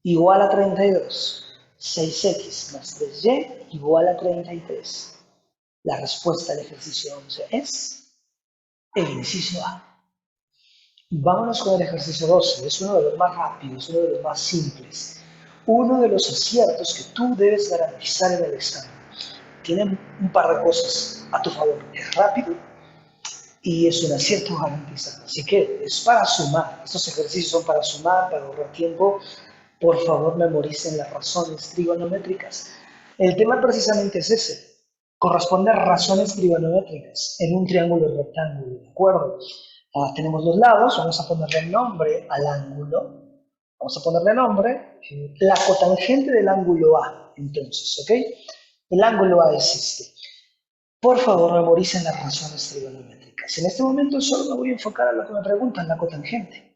igual a 32. 6x más 3y igual a 33. La respuesta al ejercicio 11 es el inciso A. Vámonos con el ejercicio 12. Es uno de los más rápidos, uno de los más simples. Uno de los aciertos que tú debes garantizar en el examen. Tiene un par de cosas a tu favor. Es rápido y es un acierto garantizado. Así que es para sumar. Estos ejercicios son para sumar, para ahorrar tiempo. Por favor, memoricen las razones trigonométricas. El tema precisamente es ese. Corresponde a razones trigonométricas en un triángulo rectángulo, ¿de acuerdo? Tenemos los lados, vamos a ponerle nombre al ángulo. Vamos a ponerle nombre, la cotangente del ángulo A, entonces, ¿ok? El ángulo A es este. Por favor, memoricen las razones trigonométricas. En este momento solo me voy a enfocar a lo que me preguntan, la cotangente.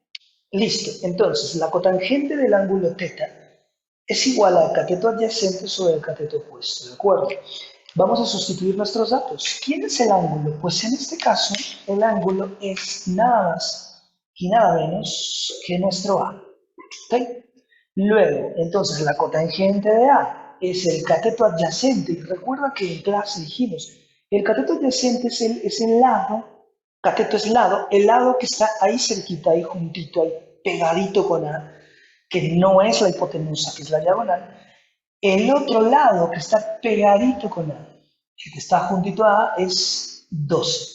Listo, entonces, la cotangente del ángulo θ es igual al cateto adyacente sobre el cateto opuesto, ¿de acuerdo? Vamos a sustituir nuestros datos. ¿Quién es el ángulo? Pues en este caso, el ángulo es nada más y nada menos que nuestro A. ¿Okay? Luego, entonces, la cotangente de A es el cateto adyacente. Y recuerda que en clase dijimos, el cateto adyacente es el lado, cateto es lado, el lado que está ahí cerquita, ahí juntito, ahí pegadito con A, que no es la hipotenusa, que es la diagonal. El otro lado que está pegadito con A, que está juntito a A, es 12.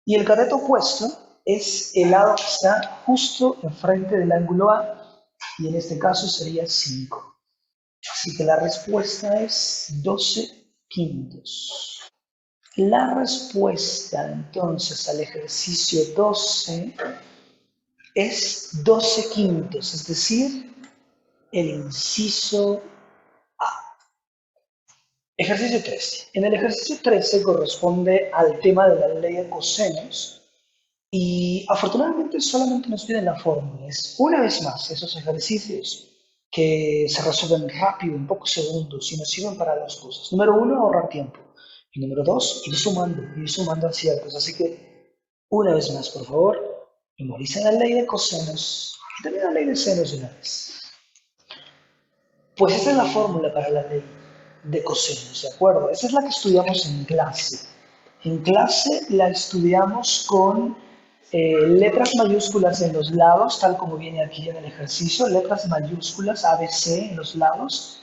Y el cateto opuesto es el lado que está justo enfrente del ángulo A, y en este caso sería 5. Así que la respuesta es 12 quintos. La respuesta entonces al ejercicio 12 es 12 quintos, es decir, el inciso A. Ejercicio 13. En el ejercicio 13 corresponde al tema de la ley de cosenos y afortunadamente solamente nos piden la fórmula. Es una vez más esos ejercicios que se resuelven rápido, en pocos segundos y nos sirven para dos cosas. Número uno, ahorrar tiempo. Y número dos, ir sumando aciertos. Así que, una vez más, por favor, memoricen la ley de cosenos y también la ley de senos de una vez. Pues esta es la fórmula para la ley de cosenos, ¿de acuerdo? Esa es la que estudiamos en clase. En clase la estudiamos con letras mayúsculas en los lados, tal como viene aquí en el ejercicio, letras mayúsculas ABC en los lados.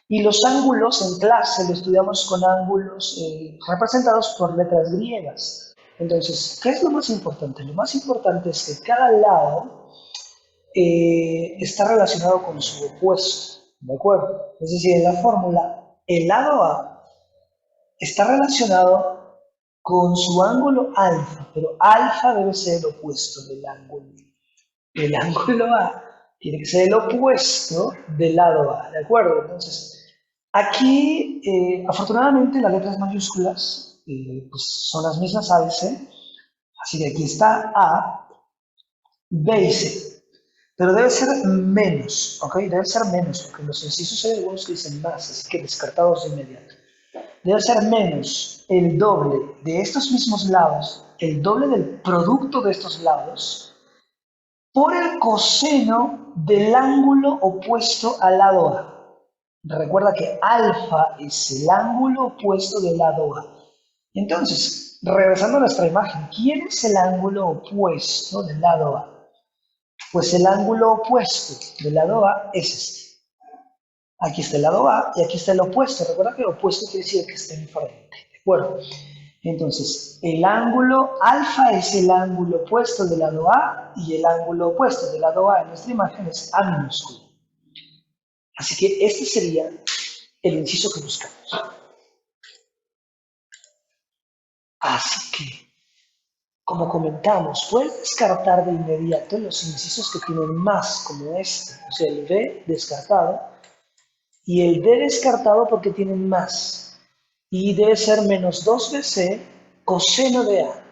Y los ángulos en clase lo estudiamos con ángulos representados por letras griegas. Entonces, ¿qué es lo más importante? Lo más importante es que cada lado está relacionado con su opuesto, ¿de acuerdo? Es decir, en la fórmula, el lado A está relacionado con su ángulo alfa, pero alfa debe ser el opuesto del ángulo. El ángulo A tiene que ser el opuesto del lado A, ¿de acuerdo? Entonces, aquí, afortunadamente, las letras mayúsculas pues son las mismas A y C, así que aquí está A, B y C. Pero debe ser menos, ¿ok? Debe ser menos, porque en los incisos hay algunos que dicen más, así que descartados de inmediato. Debe ser menos el doble de estos mismos lados, el doble del producto de estos lados, por el coseno del ángulo opuesto al lado A. Recuerda que alfa es el ángulo opuesto del lado A. Entonces, regresando a nuestra imagen, ¿quién es el ángulo opuesto del lado A? Pues el ángulo opuesto del lado A es este. Aquí está el lado A y aquí está el opuesto. Recuerda que el opuesto quiere decir que está enfrente. ¿De acuerdo? Entonces, el ángulo alfa es el ángulo opuesto del lado A y el ángulo opuesto del lado A en nuestra imagen es A minúsculo. Así que este sería el inciso que buscamos. Así que, como comentamos, puedes descartar de inmediato los incisos que tienen más, como este, o sea, el B descartado, y el D descartado porque tienen más. Y debe ser menos 2bc coseno de A,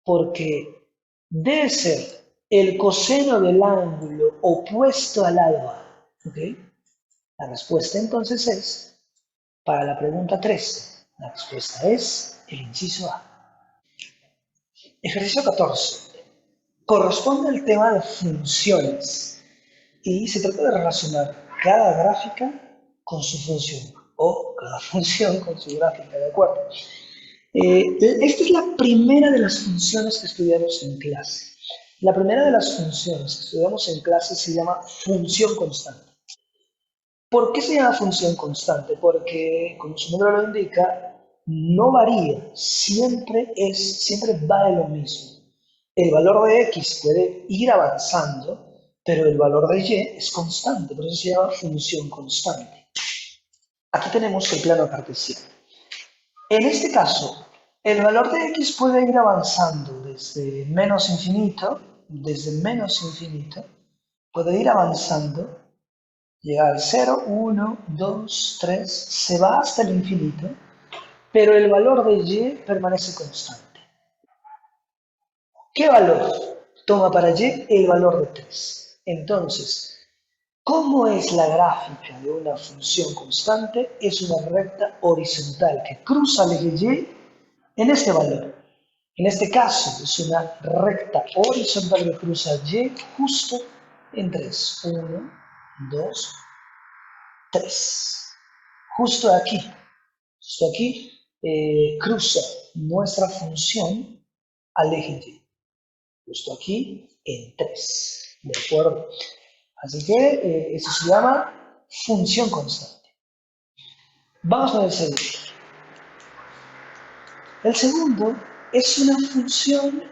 porque debe ser el coseno del ángulo opuesto al lado A. ¿Ok? La respuesta entonces es, para la pregunta 3, la respuesta es el inciso A. Ejercicio 14. Corresponde al tema de funciones y se trata de relacionar cada gráfica con su función o cada función con su gráfica, ¿de acuerdo? Esta es la primera de las funciones que estudiamos en clase. La primera de las funciones que estudiamos en clase se llama función constante. ¿Por qué se llama función constante? Porque, como su nombre lo indica, no varía, siempre vale lo mismo. El valor de x puede ir avanzando, pero el valor de y es constante, por eso se llama función constante. Aquí tenemos el plano cartesiano. En este caso, el valor de x puede ir avanzando desde menos infinito, puede ir avanzando, llegar al 0, 1, 2, 3, se va hasta el infinito, pero el valor de y permanece constante. ¿Qué valor toma para y? El valor de 3. Entonces, ¿cómo es la gráfica de una función constante? Es una recta horizontal que cruza el eje y en este valor. En este caso, es una recta horizontal que cruza y justo en 3. 1, 2, 3. Justo aquí cruza nuestra función al eje y. Justo aquí en 3. ¿De acuerdo? Así que eso se llama función constante. Vamos con el segundo. El segundo es una función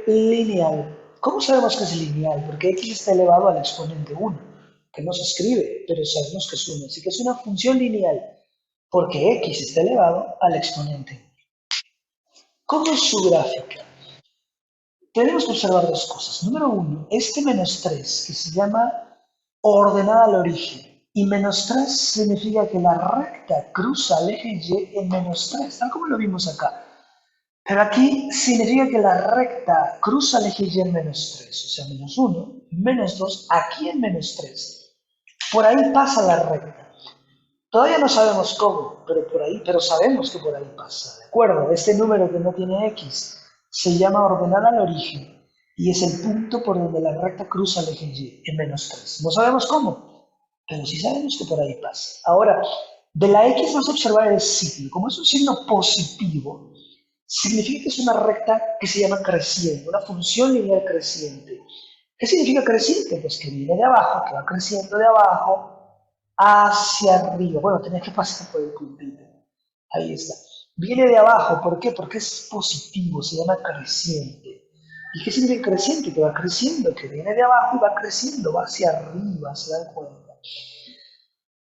lineal. ¿Cómo sabemos que es lineal? Porque x está elevado al exponente 1, que no se escribe, pero sabemos que es 1. Así que es una función lineal, porque x está elevado al exponente 1. ¿Cómo es su gráfica? Tenemos que observar dos cosas. Número uno, este menos 3, que se llama ordenada al origen. Y menos 3 significa que la recta cruza el eje y en menos 3, tal como lo vimos acá. Pero aquí significa que la recta cruza el eje y en menos 3, o sea, menos 1, menos 2, aquí en menos 3. Por ahí pasa la recta. Todavía no sabemos cómo, pero sabemos que por ahí pasa, ¿de acuerdo? Este número que no tiene x se llama ordenada al origen y es el punto por donde la recta cruza el eje y en menos 3. No sabemos cómo, pero sí sabemos que por ahí pasa. Ahora, de la x vamos a observar el signo. Como es un signo positivo, significa que es una recta que se llama creciente, una función lineal creciente. ¿Qué significa creciente? Pues que viene de abajo, que va creciendo de abajo hacia arriba. Bueno, tenés que pasar por el puntito. Ahí está. Viene de abajo, ¿por qué? Porque es positivo, se llama creciente. ¿Y qué significa creciente? Que va creciendo, que viene de abajo y va creciendo, va hacia arriba, ¿se dan cuenta?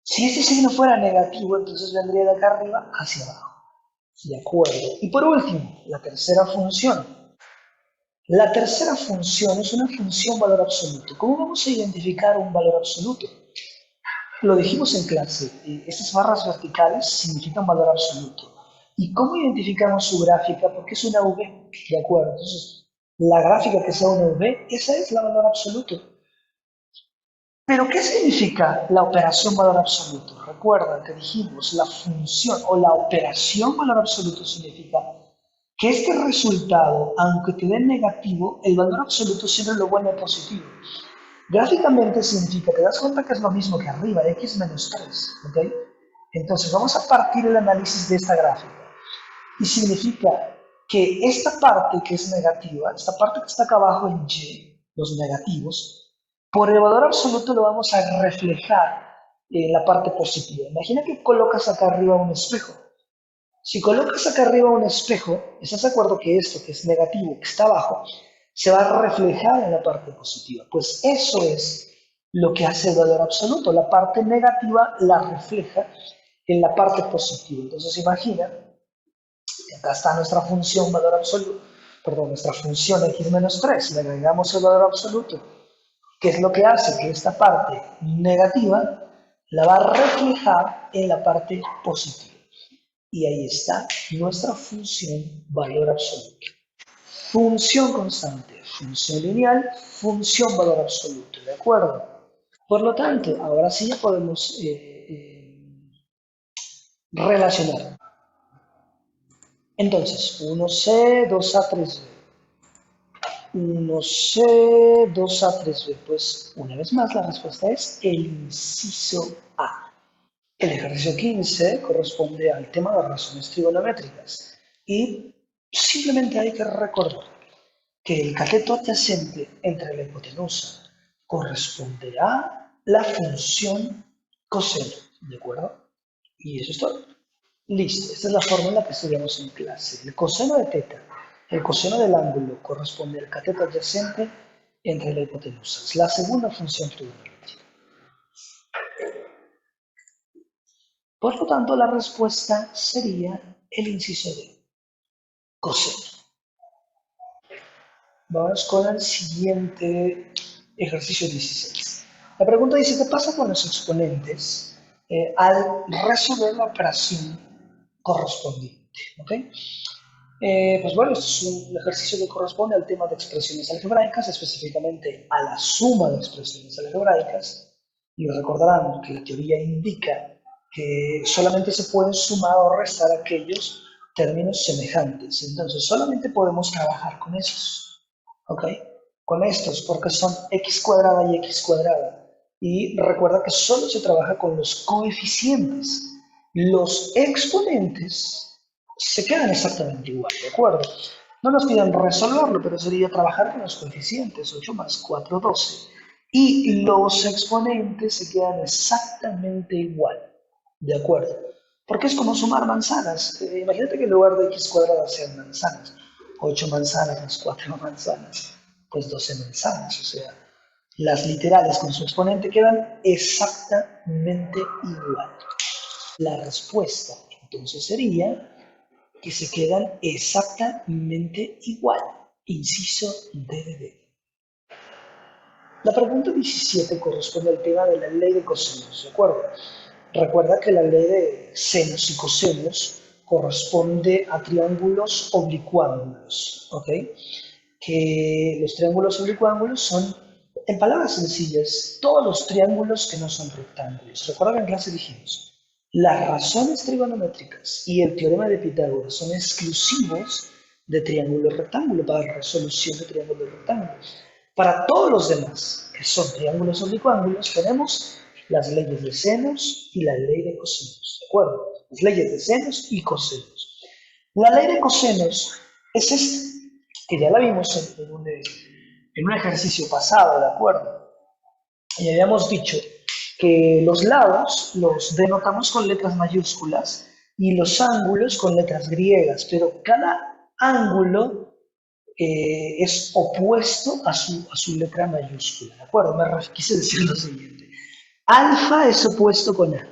Si este signo fuera negativo, entonces vendría de acá arriba hacia abajo. De acuerdo. Y por último, la tercera función. La tercera función es una función valor absoluto. ¿Cómo vamos a identificar un valor absoluto? Lo dijimos en clase, estas barras verticales significan valor absoluto. ¿Y cómo identificamos su gráfica? Porque es una V, ¿de acuerdo? Entonces, la gráfica que sea una V, esa es la valor absoluto. Pero, ¿qué significa la operación valor absoluto? Recuerda que dijimos, la función o la operación valor absoluto significa que este resultado, aunque te dé negativo, el valor absoluto siempre lo vuelve positivo. Gráficamente significa, te das cuenta que es lo mismo que arriba, x menos 3, ¿ok? Entonces vamos a partir el análisis de esta gráfica. Y significa que esta parte que es negativa, esta parte que está acá abajo en y, los negativos, por el valor absoluto lo vamos a reflejar en la parte positiva. Imagina que colocas acá arriba un espejo. Si colocas acá arriba un espejo, ¿estás de acuerdo que esto que es negativo, que está abajo, se va a reflejar en la parte positiva? Pues eso es lo que hace el valor absoluto. La parte negativa la refleja en la parte positiva. Entonces imagina, acá está nuestra función valor absoluto, perdón, nuestra función x menos 3, le agregamos el valor absoluto. ¿Qué es lo que hace? Que esta parte negativa la va a reflejar en la parte positiva. Y ahí está nuestra función valor absoluto. Función constante, función lineal, función valor absoluto, ¿de acuerdo? Por lo tanto, ahora sí ya podemos relacionar. Entonces, 1C, 2A, 3B. 1C, 2A, 3B. Pues una vez más la respuesta es el inciso A. El ejercicio 15 corresponde al tema de razones trigonométricas y simplemente hay que recordar que el cateto adyacente entre la hipotenusa corresponderá a la función coseno, ¿de acuerdo? Y eso es todo. Listo, esta es la fórmula que estudiamos en clase. El coseno de teta, el coseno del ángulo, corresponde al cateto adyacente entre la hipotenusa. Es la segunda función trigonométrica. Por lo tanto, la respuesta sería el inciso D, coseno. Vamos con el siguiente ejercicio 16. La pregunta dice, ¿qué pasa con los exponentes al resolver la operación correspondiente? ¿Okay? Pues bueno, este es un ejercicio que corresponde al tema de expresiones algebraicas, específicamente a la suma de expresiones algebraicas. Y recordarán que la teoría indica que solamente se pueden sumar o restar aquellos términos semejantes. Entonces, solamente podemos trabajar con esos. ¿Ok? Con estos, porque son x cuadrada y x cuadrada. Y recuerda que solo se trabaja con los coeficientes. Los exponentes se quedan exactamente igual, ¿de acuerdo? No nos piden resolverlo, pero sería trabajar con los coeficientes, 8 más 4, 12. Y los exponentes se quedan exactamente igual, ¿de acuerdo? Porque es como sumar manzanas. Imagínate que en lugar de x cuadrada sean manzanas. 8 manzanas más 4 manzanas, pues 12 manzanas, o sea, las literales con su exponente quedan exactamente igual. La respuesta entonces sería que se quedan exactamente igual, inciso D. La pregunta 17 corresponde al tema de la ley de cosenos, ¿de acuerdo? Recuerda que la ley de senos y cosenos corresponde a triángulos oblicuángulos, ¿ok? Que los triángulos oblicuángulos son, en palabras sencillas, todos los triángulos que no son rectángulos. Recuerda que en clase dijimos, las razones trigonométricas y el teorema de Pitágoras son exclusivos de triángulo rectángulo, para resolución de triángulo rectángulo. Para todos los demás, que son triángulos oblicuángulos, tenemos las leyes de senos y la ley de cosenos, ¿de acuerdo? Las leyes de senos y cosenos. La ley de cosenos es esta, que ya la vimos en un ejercicio pasado, ¿de acuerdo? Y habíamos dicho que los lados los denotamos con letras mayúsculas y los ángulos con letras griegas, pero cada ángulo es opuesto a su letra mayúscula, ¿de acuerdo? Quise decir lo siguiente. Alfa es opuesto con A,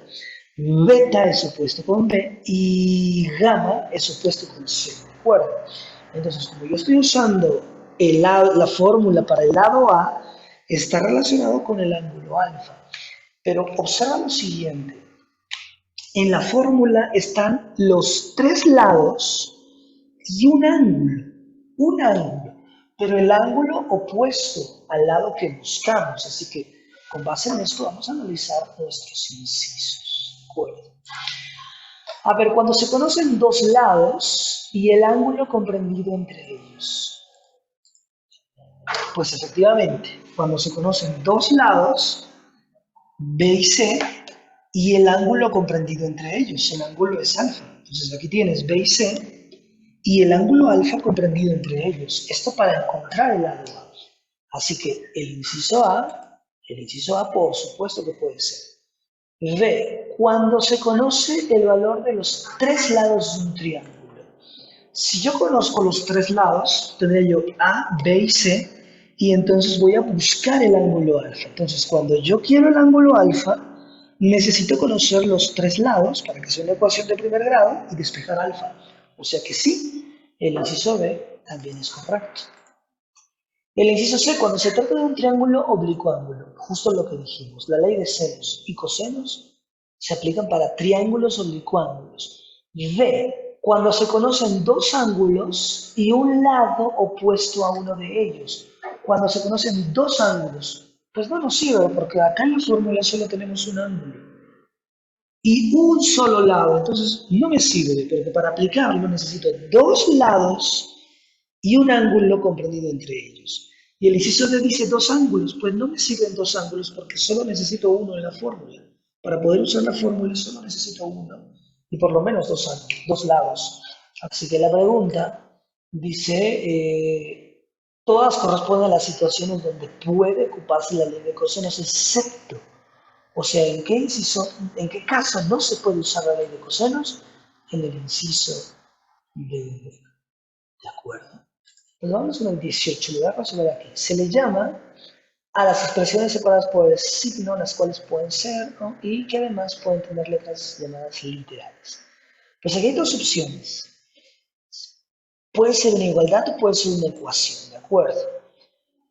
Beta es opuesto con B y gamma es opuesto con C, ¿de acuerdo? Entonces, como yo estoy usando la fórmula para el lado A, está relacionado con el ángulo alfa. Pero observa lo siguiente. En la fórmula están los tres lados y un ángulo, pero el ángulo opuesto al lado que buscamos. Así que con base en esto vamos a analizar nuestros incisos. ¿De acuerdo? A ver, cuando se conocen dos lados y el ángulo comprendido entre ellos. Pues efectivamente, cuando se conocen dos lados, B y C, y el ángulo comprendido entre ellos, el ángulo es alfa. Entonces aquí tienes B y C y el ángulo alfa comprendido entre ellos. Esto para encontrar el lado A. Así que el inciso A por supuesto que puede ser. B, cuando se conoce el valor de los tres lados de un triángulo. Si yo conozco los tres lados, tendré yo A, B y C, y entonces voy a buscar el ángulo alfa. Entonces, cuando yo quiero el ángulo alfa, necesito conocer los tres lados para que sea una ecuación de primer grado y despejar alfa. O sea que sí, el inciso B también es correcto. El inciso C, cuando se trata de un triángulo oblicuo-ángulo, justo lo que dijimos, la ley de senos y cosenos se aplican para triángulos oblicuo-ángulos. D, cuando se conocen dos ángulos y un lado opuesto a uno de ellos. Cuando se conocen dos ángulos, pues no nos sirve porque acá en la fórmula solo tenemos un ángulo y un solo lado, entonces no me sirve, porque para aplicarlo necesito dos lados y un ángulo comprendido entre ellos. Y el inciso D dice dos ángulos, pues no me sirven dos ángulos porque solo necesito uno en la fórmula. Para poder usar la fórmula solo necesito uno y por lo menos dos ángulos, dos lados. Así que la pregunta dice, todas corresponden a las situaciones donde puede ocuparse la ley de cosenos, excepto, o sea, en qué caso no se puede usar la ley de cosenos? En el inciso de acuerdo. Pues vamos con el 18, lo voy a resolver aquí. Se le llama a las expresiones separadas por el signo, las cuales pueden ser, ¿no? Y que además pueden tener letras llamadas literales. Pues aquí hay dos opciones. Puede ser una igualdad o puede ser una ecuación, ¿de acuerdo?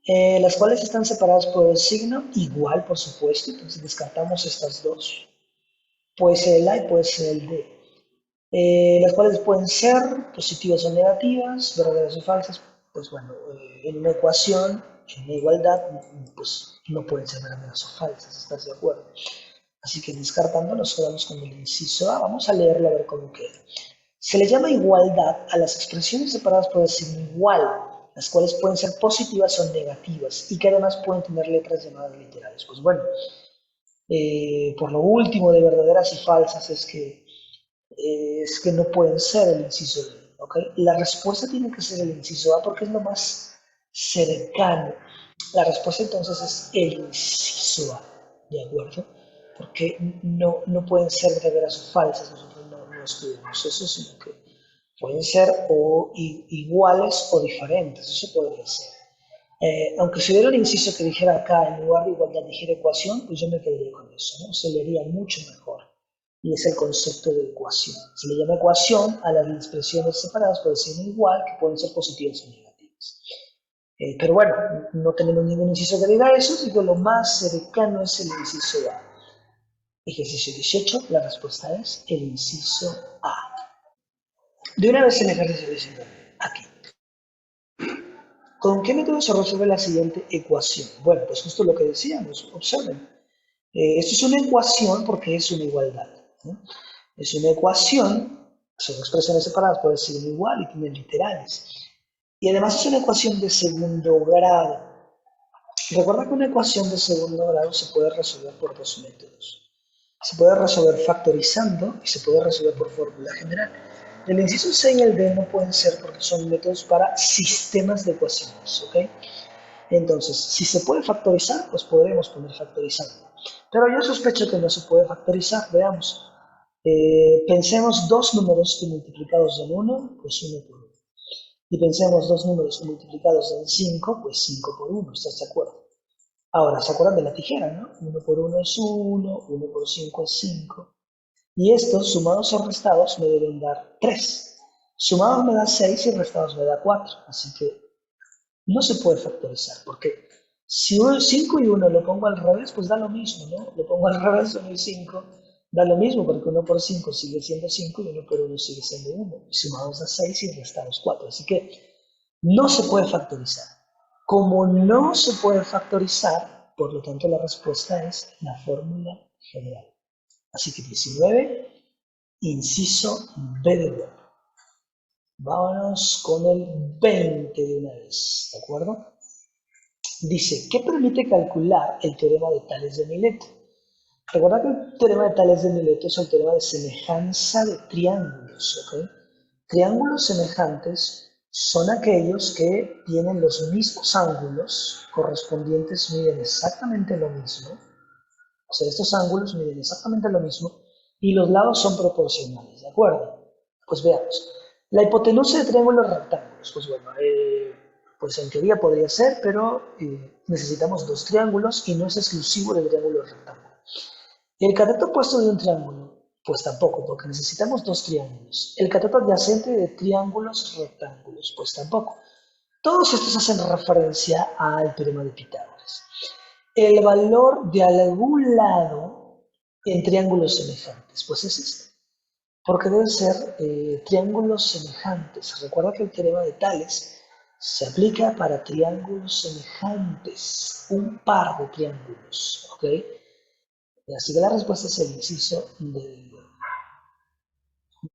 Las cuales están separadas por el signo igual, por supuesto, entonces descartamos estas dos. Puede ser el A y puede ser el D. Las cuales pueden ser positivas o negativas, verdaderas o falsas. Pues bueno, en una ecuación, en una igualdad, pues no pueden ser verdaderas o falsas, ¿estás de acuerdo? Así que descartando nos quedamos con el inciso A. Vamos a leerlo a ver cómo queda. Se le llama igualdad a las expresiones separadas por el signo igual, las cuales pueden ser positivas o negativas y que además pueden tener letras llamadas literales. Pues bueno, por lo último de verdaderas y falsas es que no pueden ser el inciso D, ¿ok? La respuesta tiene que ser el inciso A porque es lo más cercano. La respuesta entonces es el inciso A, ¿de acuerdo? Porque no pueden ser verdaderas o falsas, nosotros no estudiamos eso, sino que pueden ser o iguales o diferentes, eso podría ser. Aunque si hubiera un inciso que dijera acá, en lugar de igualdad dijera ecuación, pues yo me quedaría con eso, ¿no? Se leería mucho mejor. Y es el concepto de ecuación. Se le llama ecuación a las expresiones separadas por el signo igual, que pueden ser positivas o negativas. Pero bueno, no tenemos ningún inciso que diga eso, así que lo más cercano es el inciso A. Ejercicio 18, la respuesta es el inciso A. De una vez el ejercicio 19, aquí. ¿Con qué método se resuelve la siguiente ecuación? Bueno, pues justo lo que decíamos, observen. Esto es una ecuación porque es una igualdad, ¿no? Es una ecuación, son expresiones separadas por el signo igual y tienen literales. Y además es una ecuación de segundo grado. Recuerda que una ecuación de segundo grado se puede resolver por dos métodos. Se puede resolver factorizando y se puede resolver por fórmula general. El inciso C y el D no pueden ser porque son métodos para sistemas de ecuaciones, ¿ok? Entonces, si se puede factorizar, pues podremos poner factorizando. Pero yo sospecho que no se puede factorizar, veamos. Pensemos dos números que multiplicados en 1, pues 1 por 1. Y pensemos dos números que multiplicados en 5, pues 5 por 1, ¿estás de acuerdo? Ahora, ¿se acuerdan de la tijera, no? 1 por 1 es 1, 1 por 5 es 5. Y estos, sumados o restados, me deben dar 3. Sumados me da 6 y restados me da 4. Así que no se puede factorizar, porque si 5 y 1 lo pongo al revés, pues da lo mismo, ¿no? Lo pongo al revés, 1 y 5, da lo mismo, porque 1 por 5 sigue siendo 5 y 1 por 1 sigue siendo 1. Y sumados da 6 y restados 4. Así que no se puede factorizar. Como no se puede factorizar, por lo tanto la respuesta es la fórmula general. Así que 19, inciso B de bueno. Vámonos con el 20 de una vez, ¿de acuerdo? Dice, ¿qué permite calcular el teorema de Tales de Mileto? Recuerda que el teorema de Tales de Mileto es el teorema de semejanza de triángulos, ¿ok? Triángulos semejantes son aquellos que tienen los mismos ángulos correspondientes, miden exactamente lo mismo. O sea, estos ángulos miden exactamente lo mismo y los lados son proporcionales, ¿de acuerdo? Pues veamos. La hipotenusa de triángulos rectángulos, pues bueno, pues en teoría podría ser, pero necesitamos dos triángulos y no es exclusivo del triángulo rectángulo. El cateto opuesto de un triángulo, pues tampoco, porque necesitamos dos triángulos. El cateto adyacente de triángulos rectángulos, pues tampoco. Todos estos hacen referencia al teorema de Pitágoras. El valor de algún lado en triángulos semejantes, pues es este. Porque deben ser triángulos semejantes. Recuerda que el teorema de Tales se aplica para triángulos semejantes, un par de triángulos, ¿ok? Así que la respuesta es el inciso del